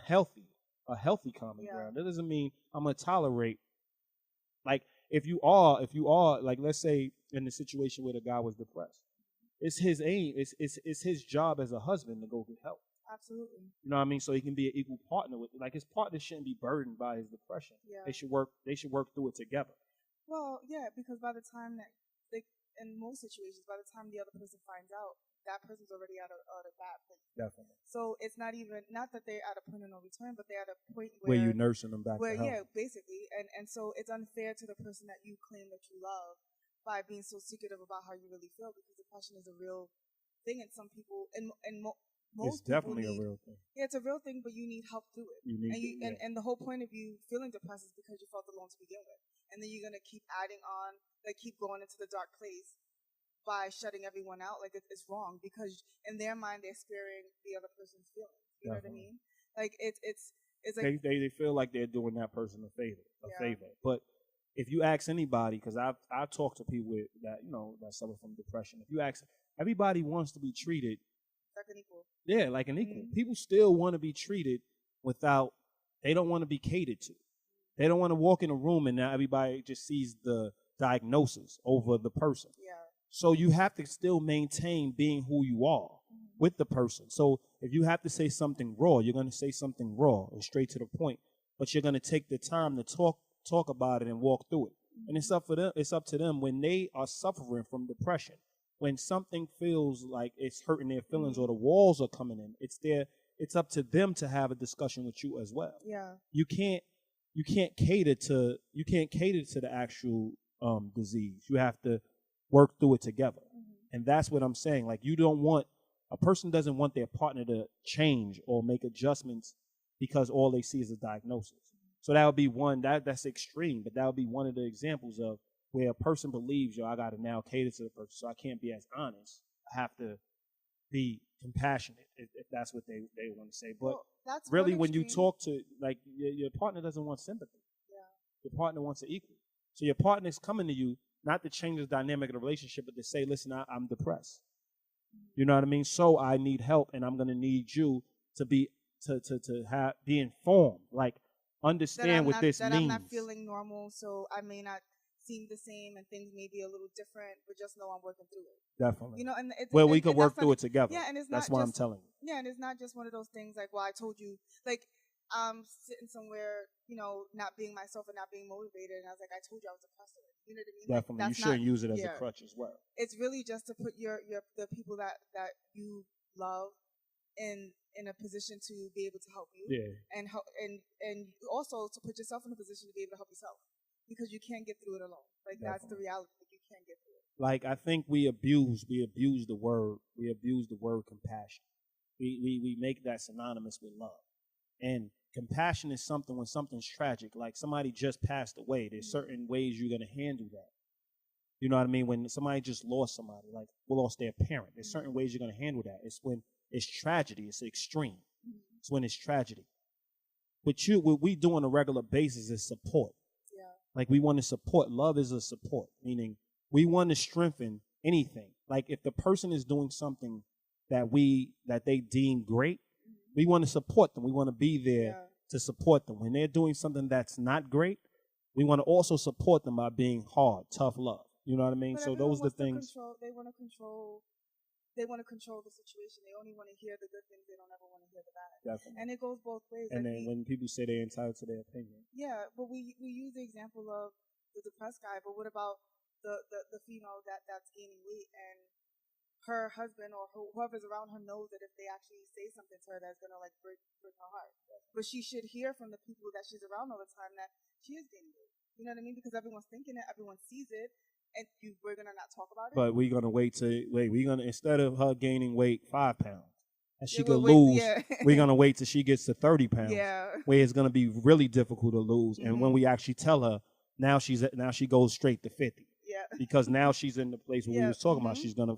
[SPEAKER 3] a healthy common ground. That doesn't mean I'm going to tolerate. Like, if you are, like, let's say in the situation where the guy was depressed, it's his aim, it's his job as a husband to go get help.
[SPEAKER 2] Absolutely.
[SPEAKER 3] You know what I mean? So he can be an equal partner with, like, his partner shouldn't be burdened by his depression.
[SPEAKER 2] Yeah.
[SPEAKER 3] They should work through it together.
[SPEAKER 2] Well, yeah, because by the time that in most situations, by the time the other person finds out, that person's already out of that place.
[SPEAKER 3] Definitely.
[SPEAKER 2] So it's not that they're at a point of no return, but they're at a point
[SPEAKER 3] where you're nursing them back to health.
[SPEAKER 2] Yeah, basically. And so it's unfair to the person that you claim that you love by being so secretive about how you really feel, because depression is a real thing in some people, in
[SPEAKER 3] It's definitely a real thing.
[SPEAKER 2] Yeah, it's a real thing, but you need help through it. And the whole point of you feeling depressed is because you felt alone to begin with. And then you're going to keep adding on, like keep going into the dark place by shutting everyone out. Like it's wrong because in their mind they're sparing the other person's feelings. You know what I mean? Like it's like
[SPEAKER 3] they feel like they're doing that person a favor. But if you ask anybody, because I've talked to people that suffer from depression. If you ask, everybody wants to be treated
[SPEAKER 2] like an equal.
[SPEAKER 3] Yeah, like an equal. People still want to be treated they don't want to be catered to. They don't want to walk in a room and now everybody just sees the diagnosis over the person.
[SPEAKER 2] Yeah.
[SPEAKER 3] So you have to still maintain being who you are with the person. So if you have to say something raw, you're going to say something raw and straight to the point. But you're going to take the time to talk about it and walk through it. And it's up to them when they are suffering from depression. When something feels like it's hurting their feelings or the walls are coming in, it's up to them to have a discussion with you as well.
[SPEAKER 2] Yeah.
[SPEAKER 3] You can't cater to the actual disease. You have to work through it together. And that's what I'm saying. Like a person doesn't want their partner to change or make adjustments because all they see is a diagnosis. So that would be one that's extreme, but that would be one of the examples of where a person believes, I got to now cater to the person, so I can't be as honest. I have to be compassionate, if that's what they want to say. But
[SPEAKER 2] that's
[SPEAKER 3] really, when you talk to, like, your partner doesn't want sympathy.
[SPEAKER 2] Yeah.
[SPEAKER 3] Your partner wants an equal. So your partner's coming to you not to change the dynamic of the relationship, but to say, listen, I'm depressed. You know what I mean? So I need help, and I'm going to need you to be informed, like understand what this means.
[SPEAKER 2] That I'm not feeling normal, so I may not seem the same, and things may be a little different, but just know I'm working through it.
[SPEAKER 3] Definitely.
[SPEAKER 2] You know, and
[SPEAKER 3] we can work through it together.
[SPEAKER 2] Yeah, and
[SPEAKER 3] that's why I'm telling you.
[SPEAKER 2] Yeah, and it's not just one of those things like, well, I told you, like, I'm sitting somewhere, not being myself and not being motivated, and I was like, I told you I was depressed already. You know what I mean?
[SPEAKER 3] Definitely,
[SPEAKER 2] like,
[SPEAKER 3] you shouldn't use it as a crutch as well.
[SPEAKER 2] It's really just to put the people that you love in a position to be able to help you.
[SPEAKER 3] Yeah.
[SPEAKER 2] And also to put yourself in a position to be able to help yourself. Because you can't get through it alone. Like
[SPEAKER 3] Definitely.
[SPEAKER 2] That's the reality. Like, you can't get through it.
[SPEAKER 3] Like, I think we abuse the word compassion. We make that synonymous with love. And compassion is something when something's tragic, like somebody just passed away. There's certain ways you're gonna handle that. You know what I mean? When somebody just lost somebody, like lost their parent, there's certain ways you're gonna handle that. It's when it's tragedy, it's extreme. It's when it's tragedy. What we do on a regular basis is support. Like, we want to support. Love is a support, meaning we want to strengthen anything. Like, if the person is doing something that they deem great, we want to support them. We want to be there to support them. When they're doing something that's not great, we want to also support them by being hard, tough love. You know what I mean?
[SPEAKER 2] But
[SPEAKER 3] so those are the things.
[SPEAKER 2] They want to control the situation. They only want to hear the good things. They don't ever want to hear the bad.
[SPEAKER 3] Definitely.
[SPEAKER 2] And it goes both ways.
[SPEAKER 3] And then when people say they're entitled to their opinion.
[SPEAKER 2] Yeah, but we use the example of the depressed guy, but what about the female that's gaining weight and her husband or whoever's around her knows that if they actually say something to her that's going to like break her heart. But she should hear from the people that she's around all the time that she is gaining weight. You know what I mean? Because everyone's thinking it, everyone sees it. And we're gonna not talk about it. But
[SPEAKER 3] we're gonna instead of her gaining weight 5 pounds, and she could lose. We're gonna wait till she gets to 30 pounds.
[SPEAKER 2] Yeah.
[SPEAKER 3] Where it's gonna be really difficult to lose. And when we actually tell her, now she goes straight to 50.
[SPEAKER 2] Yeah.
[SPEAKER 3] Because now she's in the place where we was talking about. She's gonna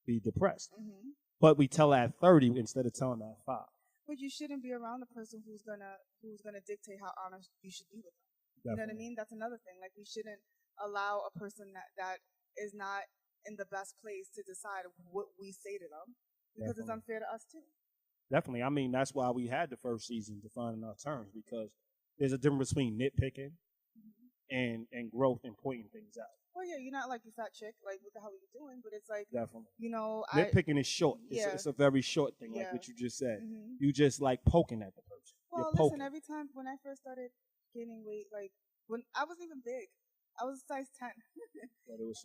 [SPEAKER 3] be depressed. But we tell her at 30 instead of telling her at 5.
[SPEAKER 2] But you shouldn't be around a person who's gonna dictate how honest you should be with them.
[SPEAKER 3] Definitely.
[SPEAKER 2] You know what I mean? That's another thing. Like, we shouldn't allow a person that is not in the best place to decide what we say to them, because it's unfair to us too.
[SPEAKER 3] Definitely. I mean, that's why we had the first season defining our terms, because there's a difference between nitpicking and growth and pointing things out.
[SPEAKER 2] Well, yeah, you're not like, you fat chick, like, what the hell are you doing? But it's like,
[SPEAKER 3] definitely.
[SPEAKER 2] Nitpicking
[SPEAKER 3] is short. It's a very short thing, like what you just said. You just like poking at the person.
[SPEAKER 2] Well, listen, every time when I first started gaining weight, like, when I wasn't even big, I was a size 10.
[SPEAKER 3] But it was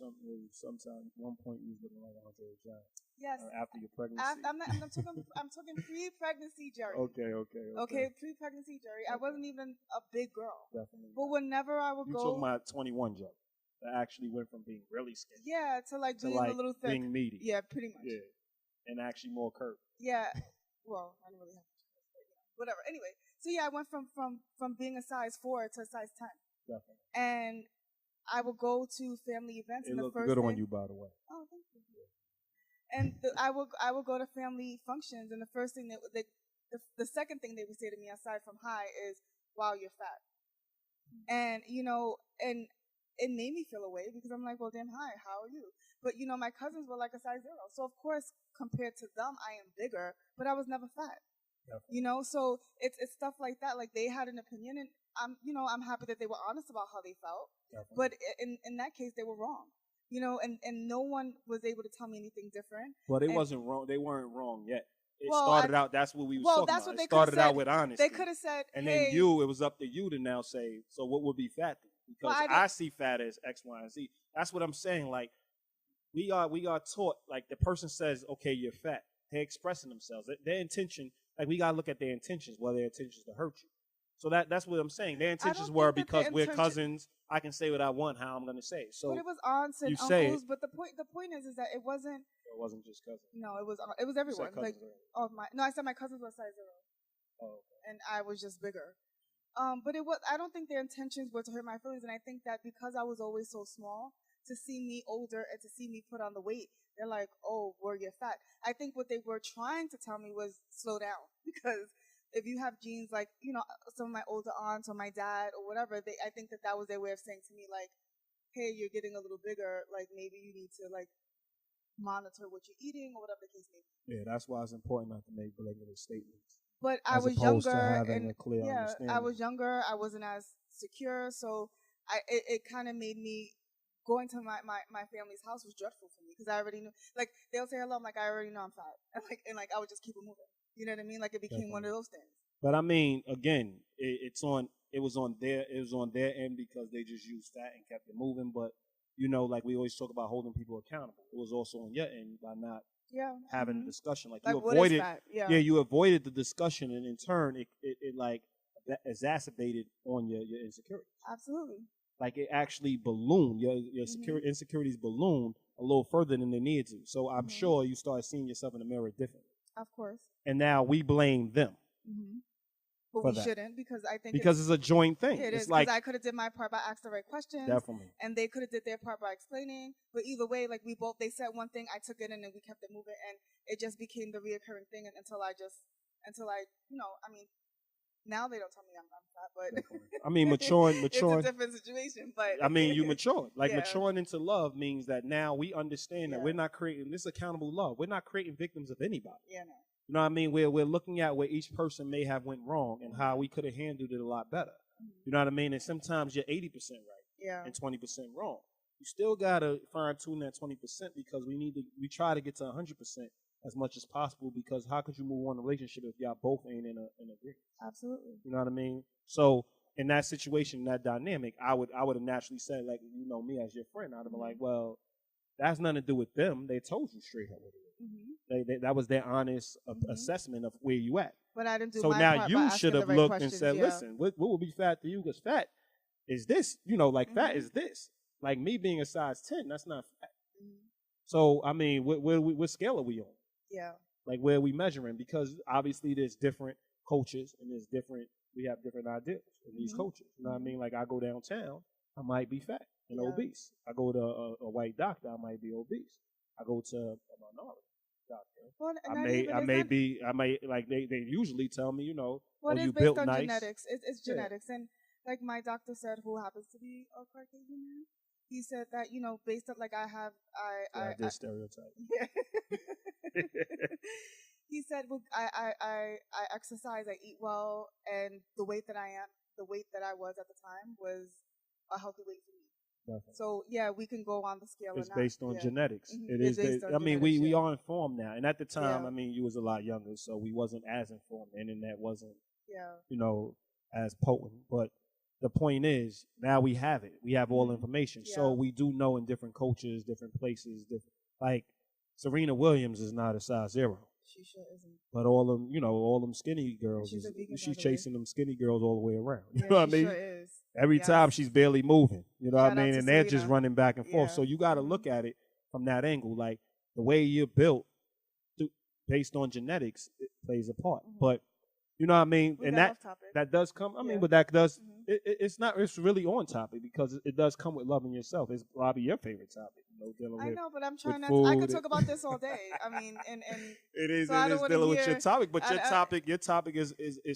[SPEAKER 3] sometime, one point you was looking like Andre Giant.
[SPEAKER 2] Yes.
[SPEAKER 3] After your pregnancy.
[SPEAKER 2] I'm talking pre-pregnancy, Jerry.
[SPEAKER 3] Okay,
[SPEAKER 2] pre-pregnancy, Jerry. I wasn't even a big girl.
[SPEAKER 3] Definitely.
[SPEAKER 2] But whenever I would
[SPEAKER 3] go. You talking about 21, Joe. That actually went from being really skinny.
[SPEAKER 2] Yeah, to being a little thick.
[SPEAKER 3] Being meaty.
[SPEAKER 2] Yeah, pretty much.
[SPEAKER 3] Yeah. And actually more curvy.
[SPEAKER 2] Yeah. well, I didn't really have whatever. Anyway, so yeah, I went from being a size 4 to a size 10.
[SPEAKER 3] Definitely.
[SPEAKER 2] And I would go to family events.
[SPEAKER 3] It
[SPEAKER 2] and the
[SPEAKER 3] looked
[SPEAKER 2] first
[SPEAKER 3] good
[SPEAKER 2] thing,
[SPEAKER 3] on you, by the way.
[SPEAKER 2] Oh, thank you. And I would go to family functions, and the first thing the second thing they would say to me aside from hi is, "Wow, you're fat." And and it made me feel away because I'm like, well, damn, hi, how are you? But my cousins were like a size 0, so of course, compared to them, I am bigger, but I was never fat. Definitely. So it's stuff like that. Like they had an opinion, and I'm happy that they were honest about how they felt. Definitely. But in that case, they were wrong. And no one was able to tell me anything different.
[SPEAKER 3] Well, wasn't wrong. They weren't wrong yet. It started out. That's what we was talking about. It started out with honesty.
[SPEAKER 2] They could have said,
[SPEAKER 3] and
[SPEAKER 2] hey,
[SPEAKER 3] then it was up to you to now say, so what would be fat? Because I see fat as X, Y, and Z. That's what I'm saying. Like we are taught. Like the person says, okay, you're fat. They're expressing themselves. Their intention. Like we gotta look at their intentions. Well, their intentions to hurt you. So that's what I'm saying. Their intentions were because we're cousins. I can say what I want, how I'm going to say it. So
[SPEAKER 2] but it was aunts and uncles. But the point is that it wasn't.
[SPEAKER 3] It wasn't just cousins.
[SPEAKER 2] No, it was everyone. Like I said my cousins were size 0.
[SPEAKER 3] Oh, okay.
[SPEAKER 2] And I was just bigger. But I don't think their intentions were to hurt my feelings, and I think that because I was always so small, to see me older and to see me put on the weight, they're like, oh, well, you're fat. I think what they were trying to tell me was slow down, because if you have genes like, some of my older aunts or my dad or whatever, I think that was their way of saying to me, like, hey, you're getting a little bigger, like maybe you need to like monitor what you're eating or whatever the case may be.
[SPEAKER 3] Yeah, that's why it's important not to make blatant statements.
[SPEAKER 2] But I was younger, and I was younger. I wasn't as secure, so it kind of made me going to my family's house was dreadful for me because I already knew. Like they'll say hello, I'm like, I already know I'm fat, and I would just keep it moving. You know what I mean? Like it became Definitely. One of those things.
[SPEAKER 3] But I mean, again, it was on their end because they just used fat and kept it moving. But like we always talk about holding people accountable. It was also on your end by not having a discussion. Like you avoided, you avoided the discussion, and in turn, it like exacerbated on your insecurities.
[SPEAKER 2] Absolutely.
[SPEAKER 3] Like it actually ballooned your insecurities ballooned a little further than they needed to. So I'm sure you started seeing yourself in the mirror differently.
[SPEAKER 2] Of course.
[SPEAKER 3] And now we blame them.
[SPEAKER 2] But we shouldn't, because I think
[SPEAKER 3] it's a joint thing.
[SPEAKER 2] It is,
[SPEAKER 3] like
[SPEAKER 2] I could have did my part by asking the right questions.
[SPEAKER 3] Definitely.
[SPEAKER 2] And they could have did their part by explaining. But either way, like they said one thing, I took it in and we kept it moving, and it just became the reoccurring thing until I now they don't tell me I'm fat, but
[SPEAKER 3] I mean, maturing.
[SPEAKER 2] It's a different situation, but
[SPEAKER 3] I mean, you matured. Like maturing into love means that now we understand that we're not creating this accountable love. We're not creating victims of anybody.
[SPEAKER 2] Yeah, no.
[SPEAKER 3] You know what I mean? We're looking at where each person may have went wrong and how we could have handled it a lot better. You know what I mean? And sometimes you're 80% right and 20% wrong. You still gotta fine tune that 20% because we try to get to 100% as much as possible, because how could you move on in a relationship if y'all both ain't in agreement?
[SPEAKER 2] Absolutely.
[SPEAKER 3] You know what I mean? So in that situation, in that dynamic, I would have naturally said, like, me as your friend, I'd have been like, well, that has nothing to do with them. They told you straight up what it is. That was their honest assessment of where you at.
[SPEAKER 2] But I didn't do
[SPEAKER 3] so
[SPEAKER 2] my
[SPEAKER 3] now
[SPEAKER 2] part
[SPEAKER 3] you should have looked and said,
[SPEAKER 2] yeah.
[SPEAKER 3] listen, what would be fat to you? Because fat is this, fat is this. Like me being a size 10, that's not fat. So, I mean, what scale are we on?
[SPEAKER 2] Yeah.
[SPEAKER 3] Like, where are we measuring? Because obviously there's different cultures and we have different ideals in these cultures. You know what I mean? Like, I go downtown, I might be fat and obese. I go to a white doctor, I might be obese. I go to a minority doctor.
[SPEAKER 2] Well,
[SPEAKER 3] I might like they usually tell me,
[SPEAKER 2] well,
[SPEAKER 3] you
[SPEAKER 2] it's
[SPEAKER 3] built
[SPEAKER 2] based on
[SPEAKER 3] nice.
[SPEAKER 2] genetics. It's genetics. And like my doctor said, who happens to be a Caucasian man, he said that, based on like I
[SPEAKER 3] this stereotype.
[SPEAKER 2] Yeah. He said, well, I exercise, I eat well, and the weight that I was at the time was a healthy weight for me.
[SPEAKER 3] Definitely.
[SPEAKER 2] So yeah, we can go on the scale.
[SPEAKER 3] It's based on genetics. It is. We are informed now, and at the time, I mean, you was a lot younger, so we wasn't as informed. The internet wasn't, as potent. But the point is, now we have it. We have all the information, so we do know in different cultures, different places, like Serena Williams is not a size 0.
[SPEAKER 2] She sure isn't.
[SPEAKER 3] But all them skinny girls, she's chasing them skinny girls all the way around. You know what I mean?
[SPEAKER 2] Sure is.
[SPEAKER 3] Every time she's barely moving. You know what I mean? And they're just running back and forth. So you got to look at it from that angle. Like the way you're built, based on genetics, it plays a part. But you know what I mean?
[SPEAKER 2] We
[SPEAKER 3] and
[SPEAKER 2] got off topic.
[SPEAKER 3] that does come. I
[SPEAKER 2] Yeah.
[SPEAKER 3] mean, but that does. It's not. It's really on topic because it does come with loving yourself. It's probably your favorite topic. You know, dealing
[SPEAKER 2] I
[SPEAKER 3] with,
[SPEAKER 2] know, but I'm trying
[SPEAKER 3] food.
[SPEAKER 2] I could talk about this all day. I mean, and
[SPEAKER 3] it is.
[SPEAKER 2] so
[SPEAKER 3] it is dealing with your topic, but your topic is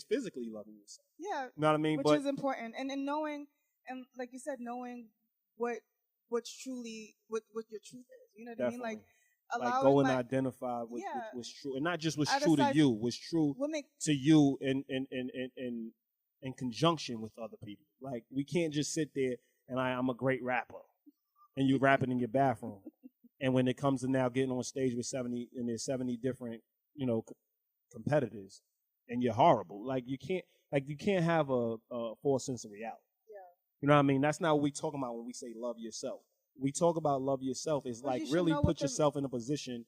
[SPEAKER 3] physically loving yourself.
[SPEAKER 2] Yeah.
[SPEAKER 3] You know what I mean?
[SPEAKER 2] Which is important, and knowing, and like you said, knowing what's truly what your truth is. You know what
[SPEAKER 3] Definitely.
[SPEAKER 2] I mean?
[SPEAKER 3] Like go and identify what's true, and not just what's true to you, what's true to you in conjunction with other people. Like we can't just sit there and I'm a great rapper, and you rapping in your bathroom, and when it comes to now getting on stage with 70 and there's 70 different competitors, and you're horrible. Like you can't have a false sense of reality. Yeah. You know what I mean? That's not what we talking about when we say love yourself. We talk about love yourself is like really put yourself in a position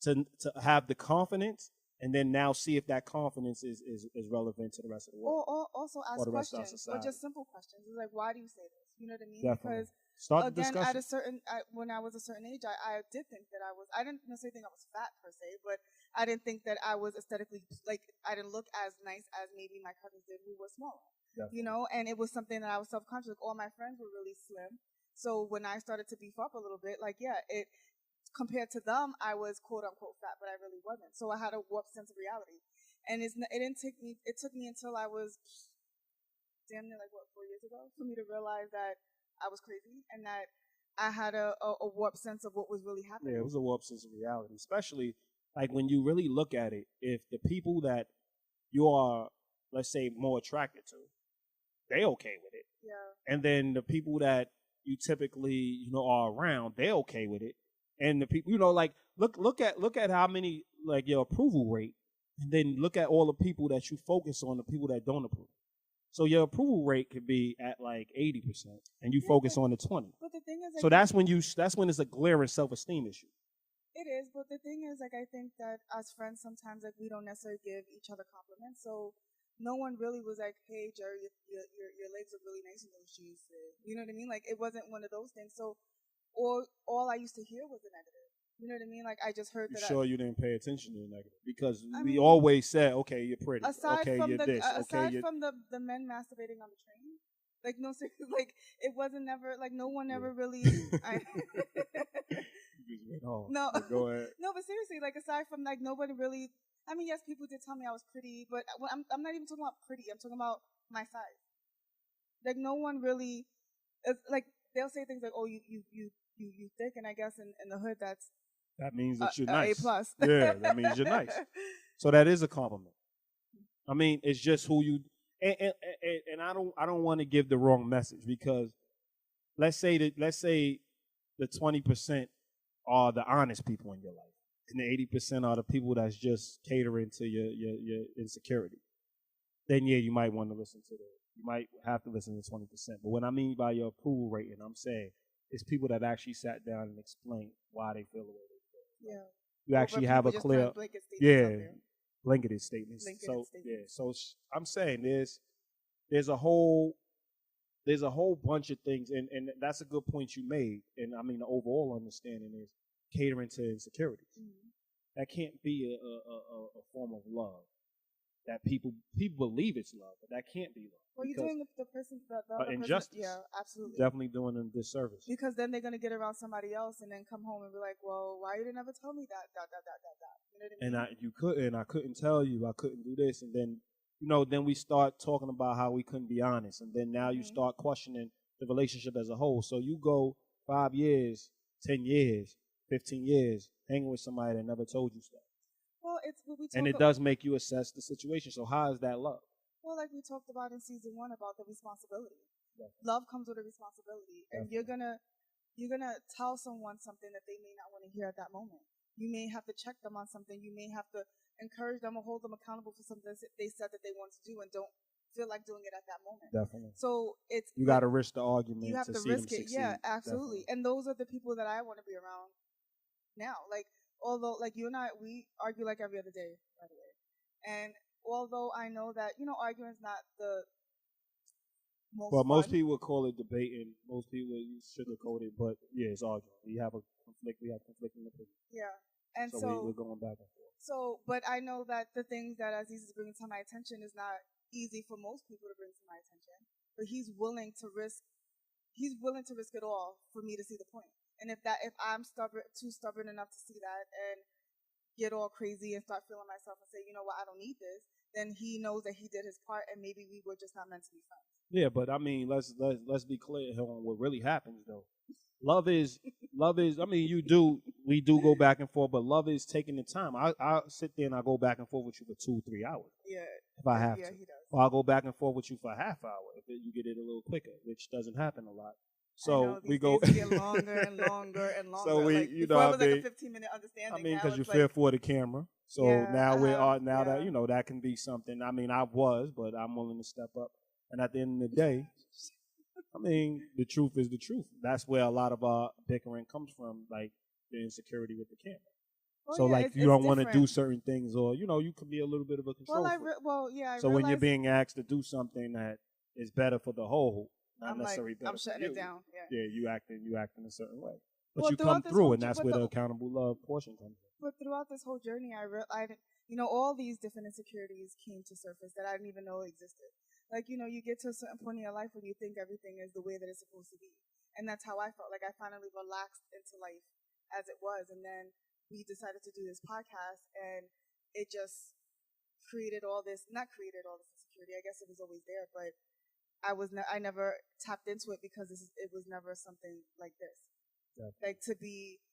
[SPEAKER 3] to have the confidence, and then now see if that confidence is relevant to the rest of the world.
[SPEAKER 2] Or also ask questions, or just simple questions. It's like, why do you say this? You know what I mean?
[SPEAKER 3] Definitely.
[SPEAKER 2] Because again, when I was a certain age, I did think that I didn't necessarily think I was fat per se, but I didn't think that I was aesthetically, like, I didn't look as nice as maybe my cousins did who were smaller. Definitely. You know, and it was something that I was self-conscious. Like, all my friends were really slim. So when I started to beef up a little bit, like, it compared to them, I was quote unquote fat, but I really wasn't. So I had a warped sense of reality, and it didn't take me. It took me until I was damn near 4 years ago for me to realize that I was crazy and that I had a warped sense of what was really happening.
[SPEAKER 3] Yeah, it was a warped sense of reality, especially like when you really look at it. If the people that you are, let's say, more attracted to, they okay with it.
[SPEAKER 2] Yeah.
[SPEAKER 3] And then the people that you typically, are around, they're okay with it. And the people, like look at how many, like, your approval rate, and then look at all the people that you focus on, the people that don't approve. So your approval rate could be at like 80%, and you focus on the 20.
[SPEAKER 2] But the thing is,
[SPEAKER 3] so that's when it's a glaring self-esteem issue.
[SPEAKER 2] It is, but the thing is, like, I think that as friends, sometimes, like, we don't necessarily give each other compliments. So no one really was like, "Hey, Jerry, your legs are really nice in those shoes." You know what I mean? Like, it wasn't one of those things. So, all I used to hear was the negative. You know what I mean? Like, I just heard that.
[SPEAKER 3] You didn't pay attention to the negative because we always said, "Okay, you're pretty.
[SPEAKER 2] Aside
[SPEAKER 3] okay,
[SPEAKER 2] from
[SPEAKER 3] you're this.
[SPEAKER 2] Aside
[SPEAKER 3] okay,
[SPEAKER 2] from the men masturbating on the train, like, no, seriously, like, it wasn't never like no one ever really. No,
[SPEAKER 3] go ahead.
[SPEAKER 2] No, but seriously, like, aside from, like, nobody really. I mean, yes, people did tell me I was pretty, but I'm not even talking about pretty. I'm talking about my size. Like, no one really, like, they'll say things like, "Oh, you thick," and I guess in the hood
[SPEAKER 3] that means that you're nice.
[SPEAKER 2] A+.
[SPEAKER 3] Yeah, that means you're nice. So that is a compliment. I mean, it's just who you and I don't want to give the wrong message, because let's say the 20% are the honest people in your life, and the 80% are the people that's just catering to your insecurity. Then you might want to listen to you might have to listen to 20%. But what I mean by your approval rating, I'm saying it's people that actually sat down and explained why they feel the way they feel.
[SPEAKER 2] Yeah.
[SPEAKER 3] You actually have a clear, blanketed statements. So I'm saying there's a whole bunch of things, and that's a good point you made. And I mean, the overall understanding is catering to insecurities. Mm-hmm. That can't be a form of love. That people believe it's love, but that can't be love.
[SPEAKER 2] Well, you're doing the person, the other
[SPEAKER 3] injustice.
[SPEAKER 2] Person, yeah, absolutely.
[SPEAKER 3] Definitely doing them disservice.
[SPEAKER 2] Because then they're gonna get around somebody else and then come home and be like, "Well, why you didn't ever tell me that?" You know what I mean?
[SPEAKER 3] And I couldn't tell you. I couldn't do this, and then then we start talking about how we couldn't be honest, and then now you start questioning the relationship as a whole. So you go 5 years, 10 years, 15 years hanging with somebody that never told you stuff.
[SPEAKER 2] Well, it's what we talk
[SPEAKER 3] and it does make you assess the situation. So how is that love?
[SPEAKER 2] Well, like we talked about in season 1 about the responsibility. Yeah. Love comes with a responsibility, and you're gonna tell someone something that they may not want to hear at that moment. You may have to check them on something. You may have to encourage them or hold them accountable for something that they said that they want to do and don't feel like doing it at that moment.
[SPEAKER 3] Definitely.
[SPEAKER 2] So
[SPEAKER 3] you got to risk the argument.
[SPEAKER 2] You have to risk it. Yeah, absolutely. Definitely. And those are the people that I want to be around now. Like, although, like, you and I, we argue like every other day, by the way. And although I know that, arguing is not the most fun.
[SPEAKER 3] Most people would call it debating. Most people would sugarcoat it, but yeah, it's arguing. We have conflicting opinions.
[SPEAKER 2] Yeah. And
[SPEAKER 3] we're going back and forth.
[SPEAKER 2] So, but I know that the things that Aziz is bringing to my attention is not easy for most people to bring to my attention. But he's willing to risk it all for me to see the point. And if I'm too stubborn enough to see that and get all crazy and start feeling myself and say, you know what, I don't need this, then he knows that he did his part and maybe we were just not meant to be friends.
[SPEAKER 3] Yeah, but I mean, let's be clear on what really happens though. Love is. I mean, we do go back and forth, but love is taking the time. I sit there and I go back and forth with you for 2-3 hours.
[SPEAKER 2] Yeah.
[SPEAKER 3] If I have to.
[SPEAKER 2] He does.
[SPEAKER 3] Or I'll go back and forth with you for a half hour if you get it a little quicker, which doesn't happen a lot. So we go
[SPEAKER 2] get longer and longer and longer.
[SPEAKER 3] So
[SPEAKER 2] it was like a 15-minute understanding.
[SPEAKER 3] I mean,
[SPEAKER 2] because
[SPEAKER 3] you're fair for the camera. So now that that can be something. I mean, I was, but I'm willing to step up. And at the end of the day, I mean, the truth is the truth. That's where a lot of our bickering comes from, like the insecurity with the camera. So, you don't want to do certain things, or you could be a little bit of a control.
[SPEAKER 2] So
[SPEAKER 3] when you're being asked to do something that is better for the whole, not necessarily better.
[SPEAKER 2] I'm shutting it down.
[SPEAKER 3] Yeah, you act in a certain way, but you come through, and that's where the accountable love portion comes in.
[SPEAKER 2] But throughout this whole journey, I all these different insecurities came to surface that I didn't even know existed. Like, you get to a certain point in your life when you think everything is the way that it's supposed to be. And that's how I felt. Like, I finally relaxed into life as it was. And then we decided to do this podcast, and it just not created all this insecurity. I guess it was always there, but I never tapped into it because it was never something like this. Yeah. Like, to be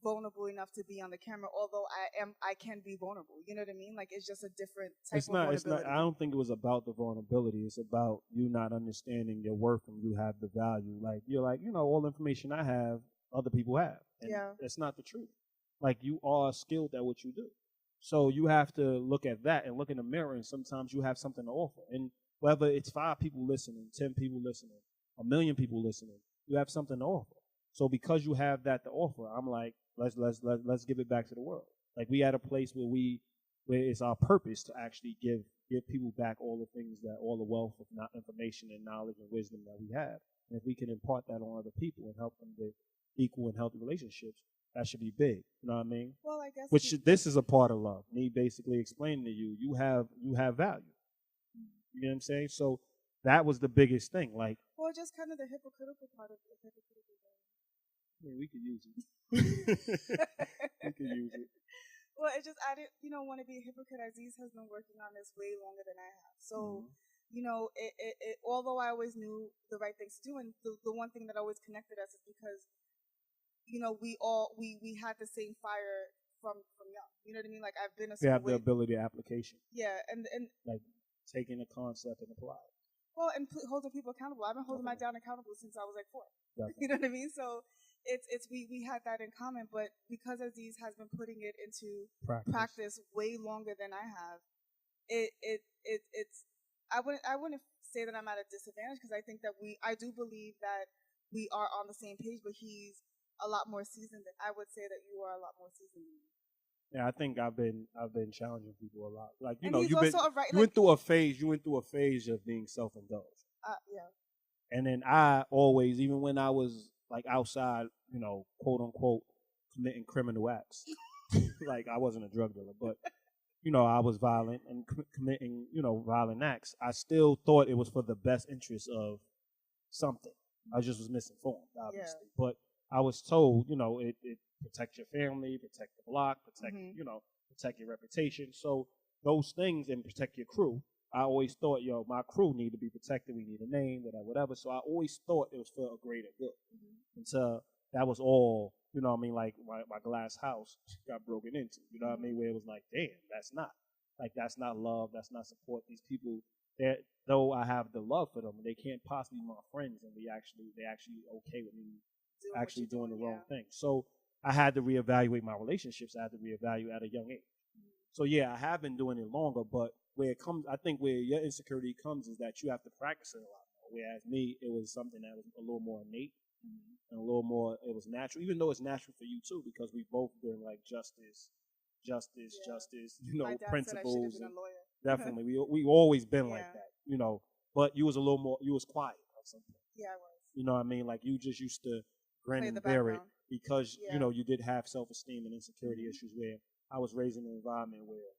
[SPEAKER 2] vulnerable enough to be on the camera, although I can be vulnerable. You know what I mean? Like, it's just a different type of vulnerability. It's not. I
[SPEAKER 3] don't think it was about the vulnerability. It's about you not understanding your worth and you have the value. Like, you're like, all the information I have, other people have. And that's not the truth. Like, you are skilled at what you do. So you have to look at that and look in the mirror, and sometimes you have something to offer. And whether it's 5 people listening, 10 people listening, 1 million people listening, you have something to offer. So because you have that to offer, I'm like, let's give it back to the world. Like, we at a place where it's our purpose to actually give people back all the wealth of information and knowledge and wisdom that we have. And if we can impart that on other people and help them with equal and healthy relationships, that should be big. You know what I mean?
[SPEAKER 2] Well, I guess
[SPEAKER 3] this is a part of love. Me basically explaining to you have value. You know what I'm saying? So that was the biggest thing. Like,
[SPEAKER 2] well, just kind of the hypocritical part of the hypocritical thing.
[SPEAKER 3] I mean, we could use it. We could use it.
[SPEAKER 2] Well, it just, I didn't, want to be a hypocrite. Aziz has been working on this way longer than I have. So, it although I always knew the right things to do, and the one thing that always connected us is because, we had the same fire from young. You know what I mean? Like, I've been a
[SPEAKER 3] certain way. They have the ability of application.
[SPEAKER 2] Yeah, and
[SPEAKER 3] like taking a concept and apply it.
[SPEAKER 2] Well, and holding people accountable. I've been holding my dad accountable since I was like 4. Definitely. You know what I mean? So we had that in common, but because Aziz has been putting it into practice way longer than I have, it's I wouldn't say that I'm at a disadvantage, because I think that I do believe that we are on the same page, but he's a lot more seasoned than I would say that you are a lot more seasoned than me.
[SPEAKER 3] Yeah, I think I've been challenging people a lot. Like, you went through a phase of being self-indulged.
[SPEAKER 2] Yeah.
[SPEAKER 3] And then I always, even when I was like outside, quote unquote, committing criminal acts. Like, I wasn't a drug dealer, but I was violent and committing, violent acts. I still thought it was for the best interest of something. I just was misinformed, obviously. Yeah. But I was told, it protect your family, protect the block, protect your reputation. So those things, and protect your crew. I always thought, my crew need to be protected. We need a name, whatever. So I always thought it was for a greater good. Mm-hmm. Until that was all, like my glass house got broken into, what I mean? Where it was like, damn, that's not love. That's not support. These people, though I have the love for them, they can't possibly be my friends, and they actually okay with me doing the wrong thing. So I had to reevaluate my relationships. I had to reevaluate at a young age. Mm-hmm. So yeah, I have been doing it longer, but I think where your insecurity comes is that you have to practice it a lot more. Whereas me, it was something that was a little more innate, and a little more, it was natural, even though it's natural for you too, because we've both been like justice, principles. Definitely. We've always been like that, but you was a little more, you was quiet or something.
[SPEAKER 2] Yeah, I was.
[SPEAKER 3] You know what I mean? Like, you just used to grin and bear it. because,
[SPEAKER 2] Yeah.
[SPEAKER 3] you know, you did have self-esteem and insecurity issues where I was raised in an environment where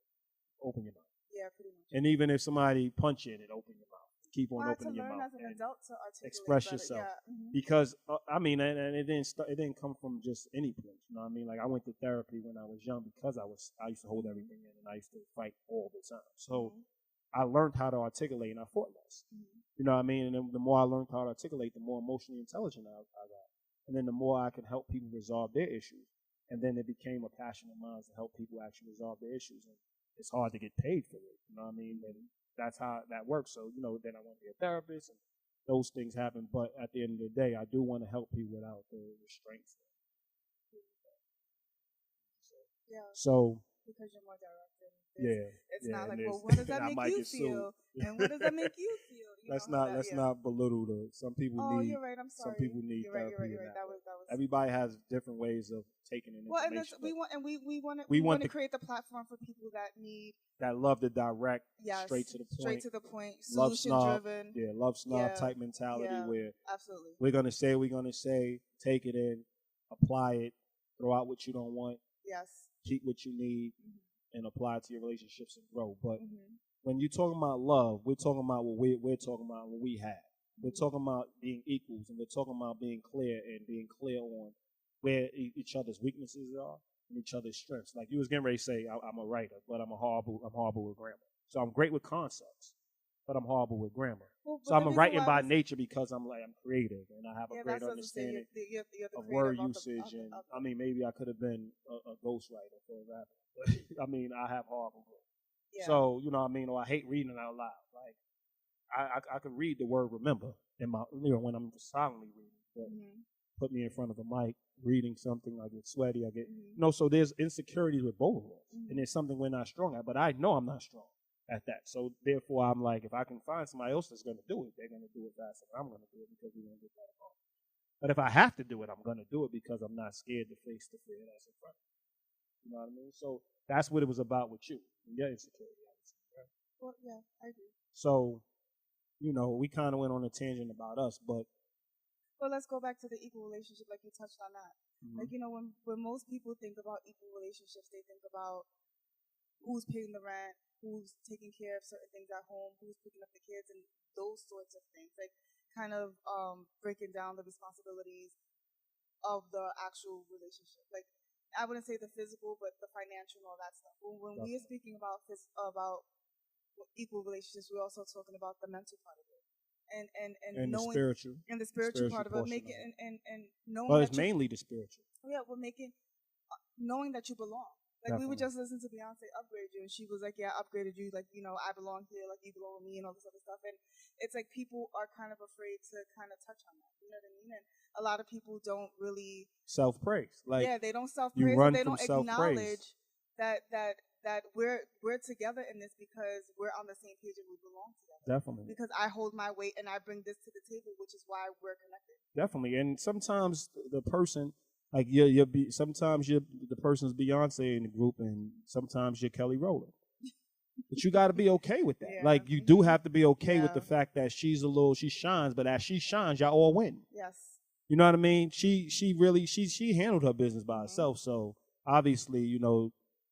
[SPEAKER 3] open your mouth.
[SPEAKER 2] Yeah, pretty much.
[SPEAKER 3] And even if somebody punch you in it, open your mouth. Keep on
[SPEAKER 2] Well, I had
[SPEAKER 3] opening
[SPEAKER 2] to
[SPEAKER 3] your
[SPEAKER 2] learn
[SPEAKER 3] mouth.
[SPEAKER 2] as an
[SPEAKER 3] and
[SPEAKER 2] adult to articulate
[SPEAKER 3] express
[SPEAKER 2] better.
[SPEAKER 3] yourself.
[SPEAKER 2] Yeah.
[SPEAKER 3] Because, I mean, and it didn't come from just any place. You know what I mean? Like, I went to therapy when I was young because I used to hold everything in and I used to fight all the time. So I learned how to articulate and I fought less. You know what I mean? And then the more I learned how to articulate, the more emotionally intelligent I got. And then the more I could help people resolve their issues. And then it became a passion of mine to help people actually resolve their issues. And it's hard to get paid for it. You know what I mean? And that's how that works. So, you know, then I went to be a therapist and those things happen. But at the end of the day, I do want to help people without the restraints.
[SPEAKER 2] Yeah.
[SPEAKER 3] So,
[SPEAKER 2] because you're more direct. It's
[SPEAKER 3] yeah,
[SPEAKER 2] not like, well, what does that make you feel? And what does that make you feel?
[SPEAKER 3] Let's not belittle the. Some people need.
[SPEAKER 2] You're right. I'm sorry.
[SPEAKER 3] Some people need therapy.
[SPEAKER 2] You're right. That was.
[SPEAKER 3] Everybody has different ways of taking in information.
[SPEAKER 2] Well, and we want to create the platform for people that
[SPEAKER 3] love the direct, straight to the point,
[SPEAKER 2] solution driven.
[SPEAKER 3] Yeah, love snob type mentality where
[SPEAKER 2] absolutely
[SPEAKER 3] we're gonna say, take it in, apply it, throw out what you don't want, keep what you need, and apply it to your relationships and grow. But when you're talking about love, we're talking about what we're talking about what we have. We're talking about being equals, and we're talking about being clear on where each other's weaknesses are and each other's strengths. Like you was getting ready to say, I'm a writer, but I'm horrible with grammar. So I'm great with concepts, but I'm horrible with grammar. So I'm a writing by nature because I'm creative and I have a great understanding of word usage. And I mean, maybe I could have been a ghostwriter for a rapper, but I mean, I have horrible grammar. Yeah. So, you know what I mean? Or I hate reading out loud. Like, I can read the word remember in my, when I'm silently reading. But put me in front of a mic, reading something, I get sweaty, so there's insecurities with both of us. And it's something we're not strong at, but I know I'm not strong at that. So therefore, I'm like, if I can find somebody else that's going to do it, they're going to do it faster than I'm going to do it because we're going to get that along. But if I have to do it, I'm going to do it because I'm not scared to face the fear that's in front of me. You know what I mean? So that's what it was about with you. Your insecurity, obviously, right?
[SPEAKER 2] Well, yeah, I agree.
[SPEAKER 3] So, we kind of went on a tangent about us, but.
[SPEAKER 2] Well, let's go back to the equal relationship, like you touched on that. Like, when most people think about equal relationships, they think about who's paying the rent, who's taking care of certain things at home, who's picking up the kids, and those sorts of things. Like, kind of breaking down the responsibilities of the actual relationship. Like, I wouldn't say the physical, but the financial and all that stuff. When we are speaking about equal relationships, we're also talking about the mental part of it, and knowing
[SPEAKER 3] the spiritual
[SPEAKER 2] part of it, making and knowing.
[SPEAKER 3] Well, it's mainly the spiritual.
[SPEAKER 2] Yeah, well, knowing that you belong. Like we were just listening to Beyonce upgrade you, and she was like, "Yeah, I upgraded you. Like, I belong here. Like, you belong with me, and all this other stuff." And it's like people are kind of afraid to kind of touch on that. You know what I mean? And a lot of people don't really
[SPEAKER 3] self-praise. Like,
[SPEAKER 2] they don't self-praise. They don't acknowledge that we're together in this because we're on the same page and we belong together.
[SPEAKER 3] Definitely.
[SPEAKER 2] Because I hold my weight and I bring this to the table, which is why we're connected.
[SPEAKER 3] Definitely. And sometimes the person. Like sometimes you're the person's Beyonce in the group, and sometimes you're Kelly Rowland. But you got to be okay with that. Like you do have to be okay with the fact that she shines, but as she shines, y'all all win.
[SPEAKER 2] Yes.
[SPEAKER 3] You know what I mean? She handled her business by herself. So obviously,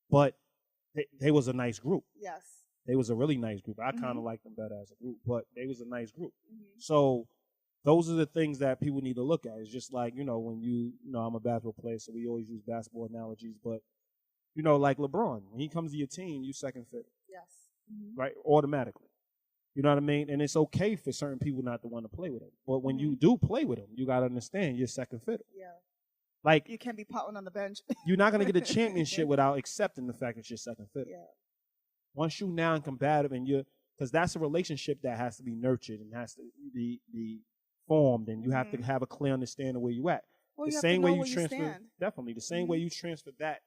[SPEAKER 3] but they was a nice group.
[SPEAKER 2] Yes.
[SPEAKER 3] They was a really nice group. I kind of like them better as a group, but they was a nice group. So. Those are the things that people need to look at. It's just like, when I'm a basketball player, so we always use basketball analogies. But, like LeBron, when he comes to your team, you second fiddle.
[SPEAKER 2] Yes.
[SPEAKER 3] Right? Automatically. You know what I mean? And it's okay for certain people not to want to play with him. But when you do play with him, you got to understand you're second fiddle.
[SPEAKER 2] Yeah.
[SPEAKER 3] Like,
[SPEAKER 2] you can't be potting on the bench.
[SPEAKER 3] You're not going to get a championship without accepting the fact that you're second fiddle.
[SPEAKER 2] Yeah.
[SPEAKER 3] Once you're now combative and because that's a relationship that has to be nurtured and has to be formed, and you have to have a clear understanding of where you at.
[SPEAKER 2] Well,
[SPEAKER 3] the
[SPEAKER 2] you
[SPEAKER 3] same
[SPEAKER 2] way
[SPEAKER 3] you transfer, definitely the same way you transfer that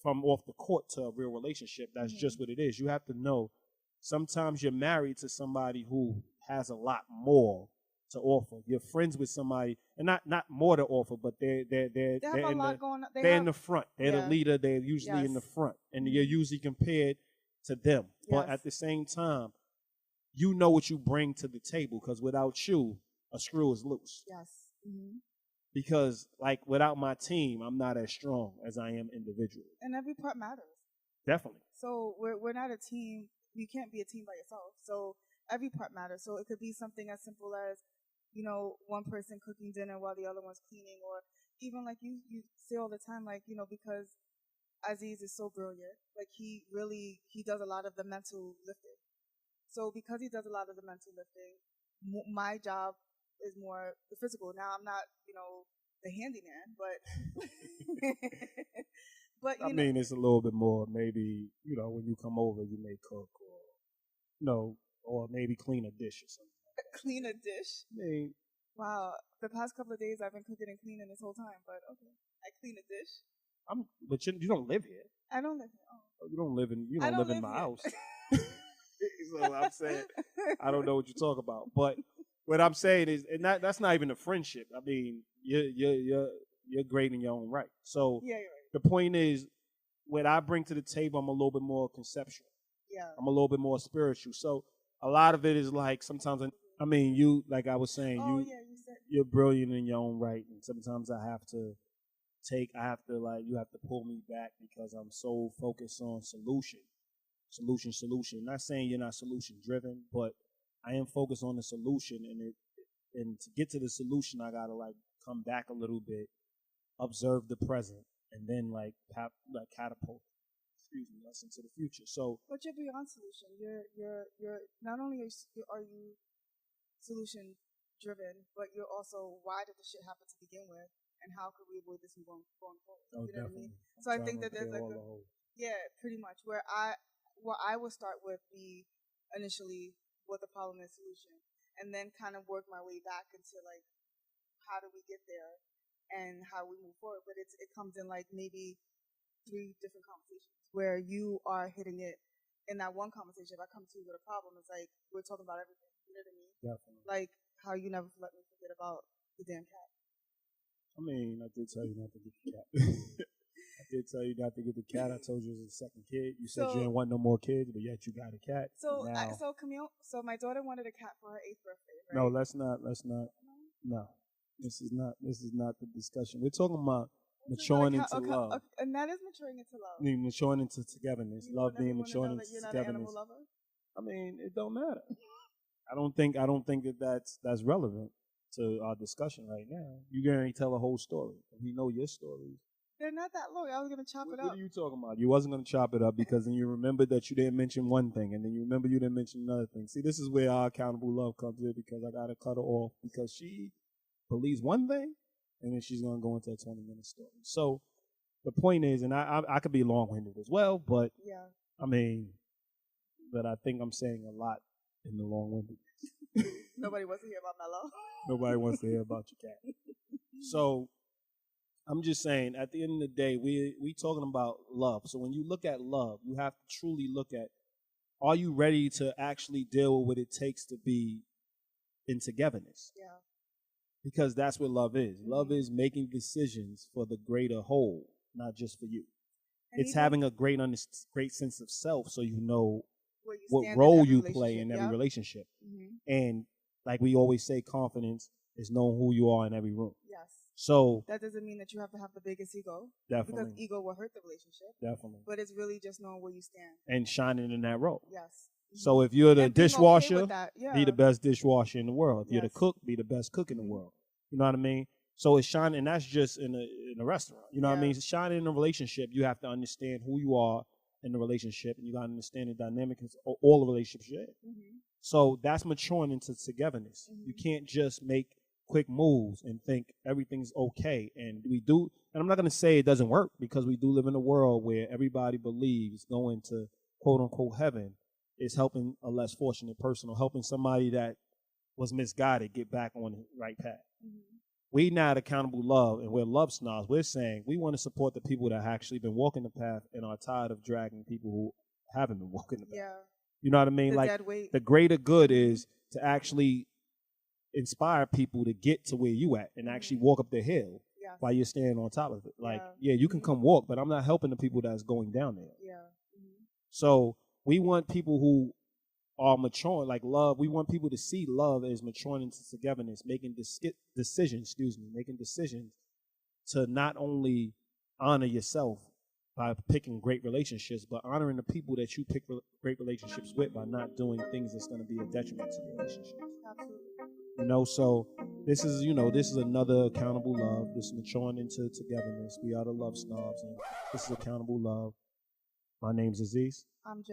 [SPEAKER 3] from off the court to a real relationship. That's just what it is. You have to know. Sometimes you're married to somebody who has a lot more to offer. You're friends with somebody, and not more to offer, but they're in the front. They're the leader. They're usually in the front, and you're usually compared to them. But at the same time, you know what you bring to the table, because without you, a screw is loose.
[SPEAKER 2] Yes.
[SPEAKER 3] because like without my team, I'm not as strong as I am individually.
[SPEAKER 2] And every part matters.
[SPEAKER 3] Definitely.
[SPEAKER 2] So we're not a team. You can't be a team by yourself. So every part matters. So it could be something as simple as, one person cooking dinner while the other one's cleaning, or even like you say all the time, like, because Aziz is so brilliant, like he does a lot of the mental lifting. So because he does a lot of the mental lifting, my job is more the physical. Now I'm not, the handyman, but but
[SPEAKER 3] I mean, it's a little bit more. Maybe when you come over, you may cook, or maybe clean a dish or something.
[SPEAKER 2] Clean a dish?
[SPEAKER 3] I mean,
[SPEAKER 2] wow. The past couple of days I've been cooking and cleaning this whole time, but okay. I clean a dish.
[SPEAKER 3] But you don't live here.
[SPEAKER 2] I don't live here.
[SPEAKER 3] Oh. You don't live in my house. So I'm saying, I don't know what you talk about. But what I'm saying is, and that's not even a friendship. I mean, you're great in your own right. So
[SPEAKER 2] yeah, you're right.
[SPEAKER 3] The point is, what I bring to the table, I'm a little bit more conceptual.
[SPEAKER 2] Yeah.
[SPEAKER 3] I'm a little bit more spiritual. So a lot of it is like sometimes, I mean, you, like I was saying, you're brilliant in your own right. And sometimes you have to pull me back because I'm so focused on solution. Not saying you're not solution driven, but I am focused on the solution, and to get to the solution, I gotta like come back a little bit, observe the present, and then catapult us into the future. So,
[SPEAKER 2] but you're beyond solution. You're not only are you solution driven, but you're also, why did this shit happen to begin with, and how could we avoid this going forward?
[SPEAKER 3] Oh,
[SPEAKER 2] you know
[SPEAKER 3] definitely.
[SPEAKER 2] what I mean? So I think that there's pretty much where I will start with initially what the problem is, solution, and then kind of work my way back into like how do we get there and how we move forward. But it comes in like maybe 3 different conversations where you are hitting it in that one conversation. If I come to you with a problem, it's like we're talking about everything. You know what I mean?
[SPEAKER 3] Definitely.
[SPEAKER 2] Like how you never let me forget about the damn cat.
[SPEAKER 3] I mean, I did tell you not to get the cat. I did tell you not to get the cat. I told you it was a second kid. You said you didn't want no more kids, but yet you got a cat.
[SPEAKER 2] So Camille, so my daughter wanted a cat for her 8th birthday, right?
[SPEAKER 3] No, let's not. No, this is not the discussion. We're talking about maturing into love.
[SPEAKER 2] Okay, and that is maturing into love.
[SPEAKER 3] I mean, maturing into togetherness. Love being maturing into
[SPEAKER 2] you're
[SPEAKER 3] togetherness.
[SPEAKER 2] Not an animal lover?
[SPEAKER 3] I mean, it don't matter. I don't think that's relevant to our discussion right now. You're going to tell a whole story. We know your stories.
[SPEAKER 2] They're not that long. I was going to chop it up.
[SPEAKER 3] What are you talking about? You wasn't going to chop it up because then you remembered that you didn't mention one thing, and then you remember you didn't mention another thing. See, this is where our accountable love comes in, because I got to cut her off because she believes one thing, and then she's going to go into a 20-minute story. So the point is, and I could be long-winded as well, but
[SPEAKER 2] yeah.
[SPEAKER 3] I mean, but I think I'm saying a lot in the long-winded.
[SPEAKER 2] Nobody wants to hear about Mello.
[SPEAKER 3] Nobody wants to hear about your cat. So I'm just saying, at the end of the day, we talking about love. So when you look at love, you have to truly look at, are you ready to actually deal with what it takes to be in togetherness?
[SPEAKER 2] Yeah.
[SPEAKER 3] Because that's what love is. Love is making decisions for the greater whole, not just for you. And it's having a great sense of self, so you know what role you play in every relationship. Mm-hmm. And like we always say, confidence is knowing who you are in every room.
[SPEAKER 2] Yes.
[SPEAKER 3] So
[SPEAKER 2] that doesn't mean that you have to have the biggest ego.
[SPEAKER 3] Definitely.
[SPEAKER 2] Because ego will hurt the relationship.
[SPEAKER 3] Definitely.
[SPEAKER 2] But it's really just knowing where you stand.
[SPEAKER 3] And shining in that role.
[SPEAKER 2] Yes. Mm-hmm.
[SPEAKER 3] So if you're the dishwasher,
[SPEAKER 2] okay
[SPEAKER 3] be the best dishwasher in the world. If you're the cook, be the best cook in the world. You know what I mean? So it's shining, and that's just in a restaurant. You know what I mean? It's shining in a relationship. You have to understand who you are in the relationship, and you got to understand the dynamics of all the relationships you're in. Mm-hmm. So that's maturing into togetherness. Mm-hmm. You can't just make quick moves and think everything's okay. And I'm not going to say it doesn't work, because we do live in a world where everybody believes going to quote unquote heaven is helping a less fortunate person, or helping somebody that was misguided get back on the right path. Mm-hmm. We not Accountable Love, and we're LoveSnobs. We're saying we want to support the people that have actually been walking the path and are tired of dragging people who haven't been walking the path.
[SPEAKER 2] Yeah.
[SPEAKER 3] You know what I mean? The greater good is to actually inspire people to get to where you at and actually walk up the hill while you're standing on top of it. Like, you can come walk, but I'm not helping the people that's going down there.
[SPEAKER 2] Yeah. Mm-hmm.
[SPEAKER 3] So we want people who are maturing, like love. We want people to see love as maturing into togetherness, making decisions to not only honor yourself by picking great relationships, but honoring the people that you pick great relationships with by not doing things that's going to be a detriment to the relationship.
[SPEAKER 2] Absolutely.
[SPEAKER 3] So this is another Accountable Love. This is maturing into togetherness. We are the Love Snobs, and this is Accountable Love. My name's Aziz.
[SPEAKER 2] I'm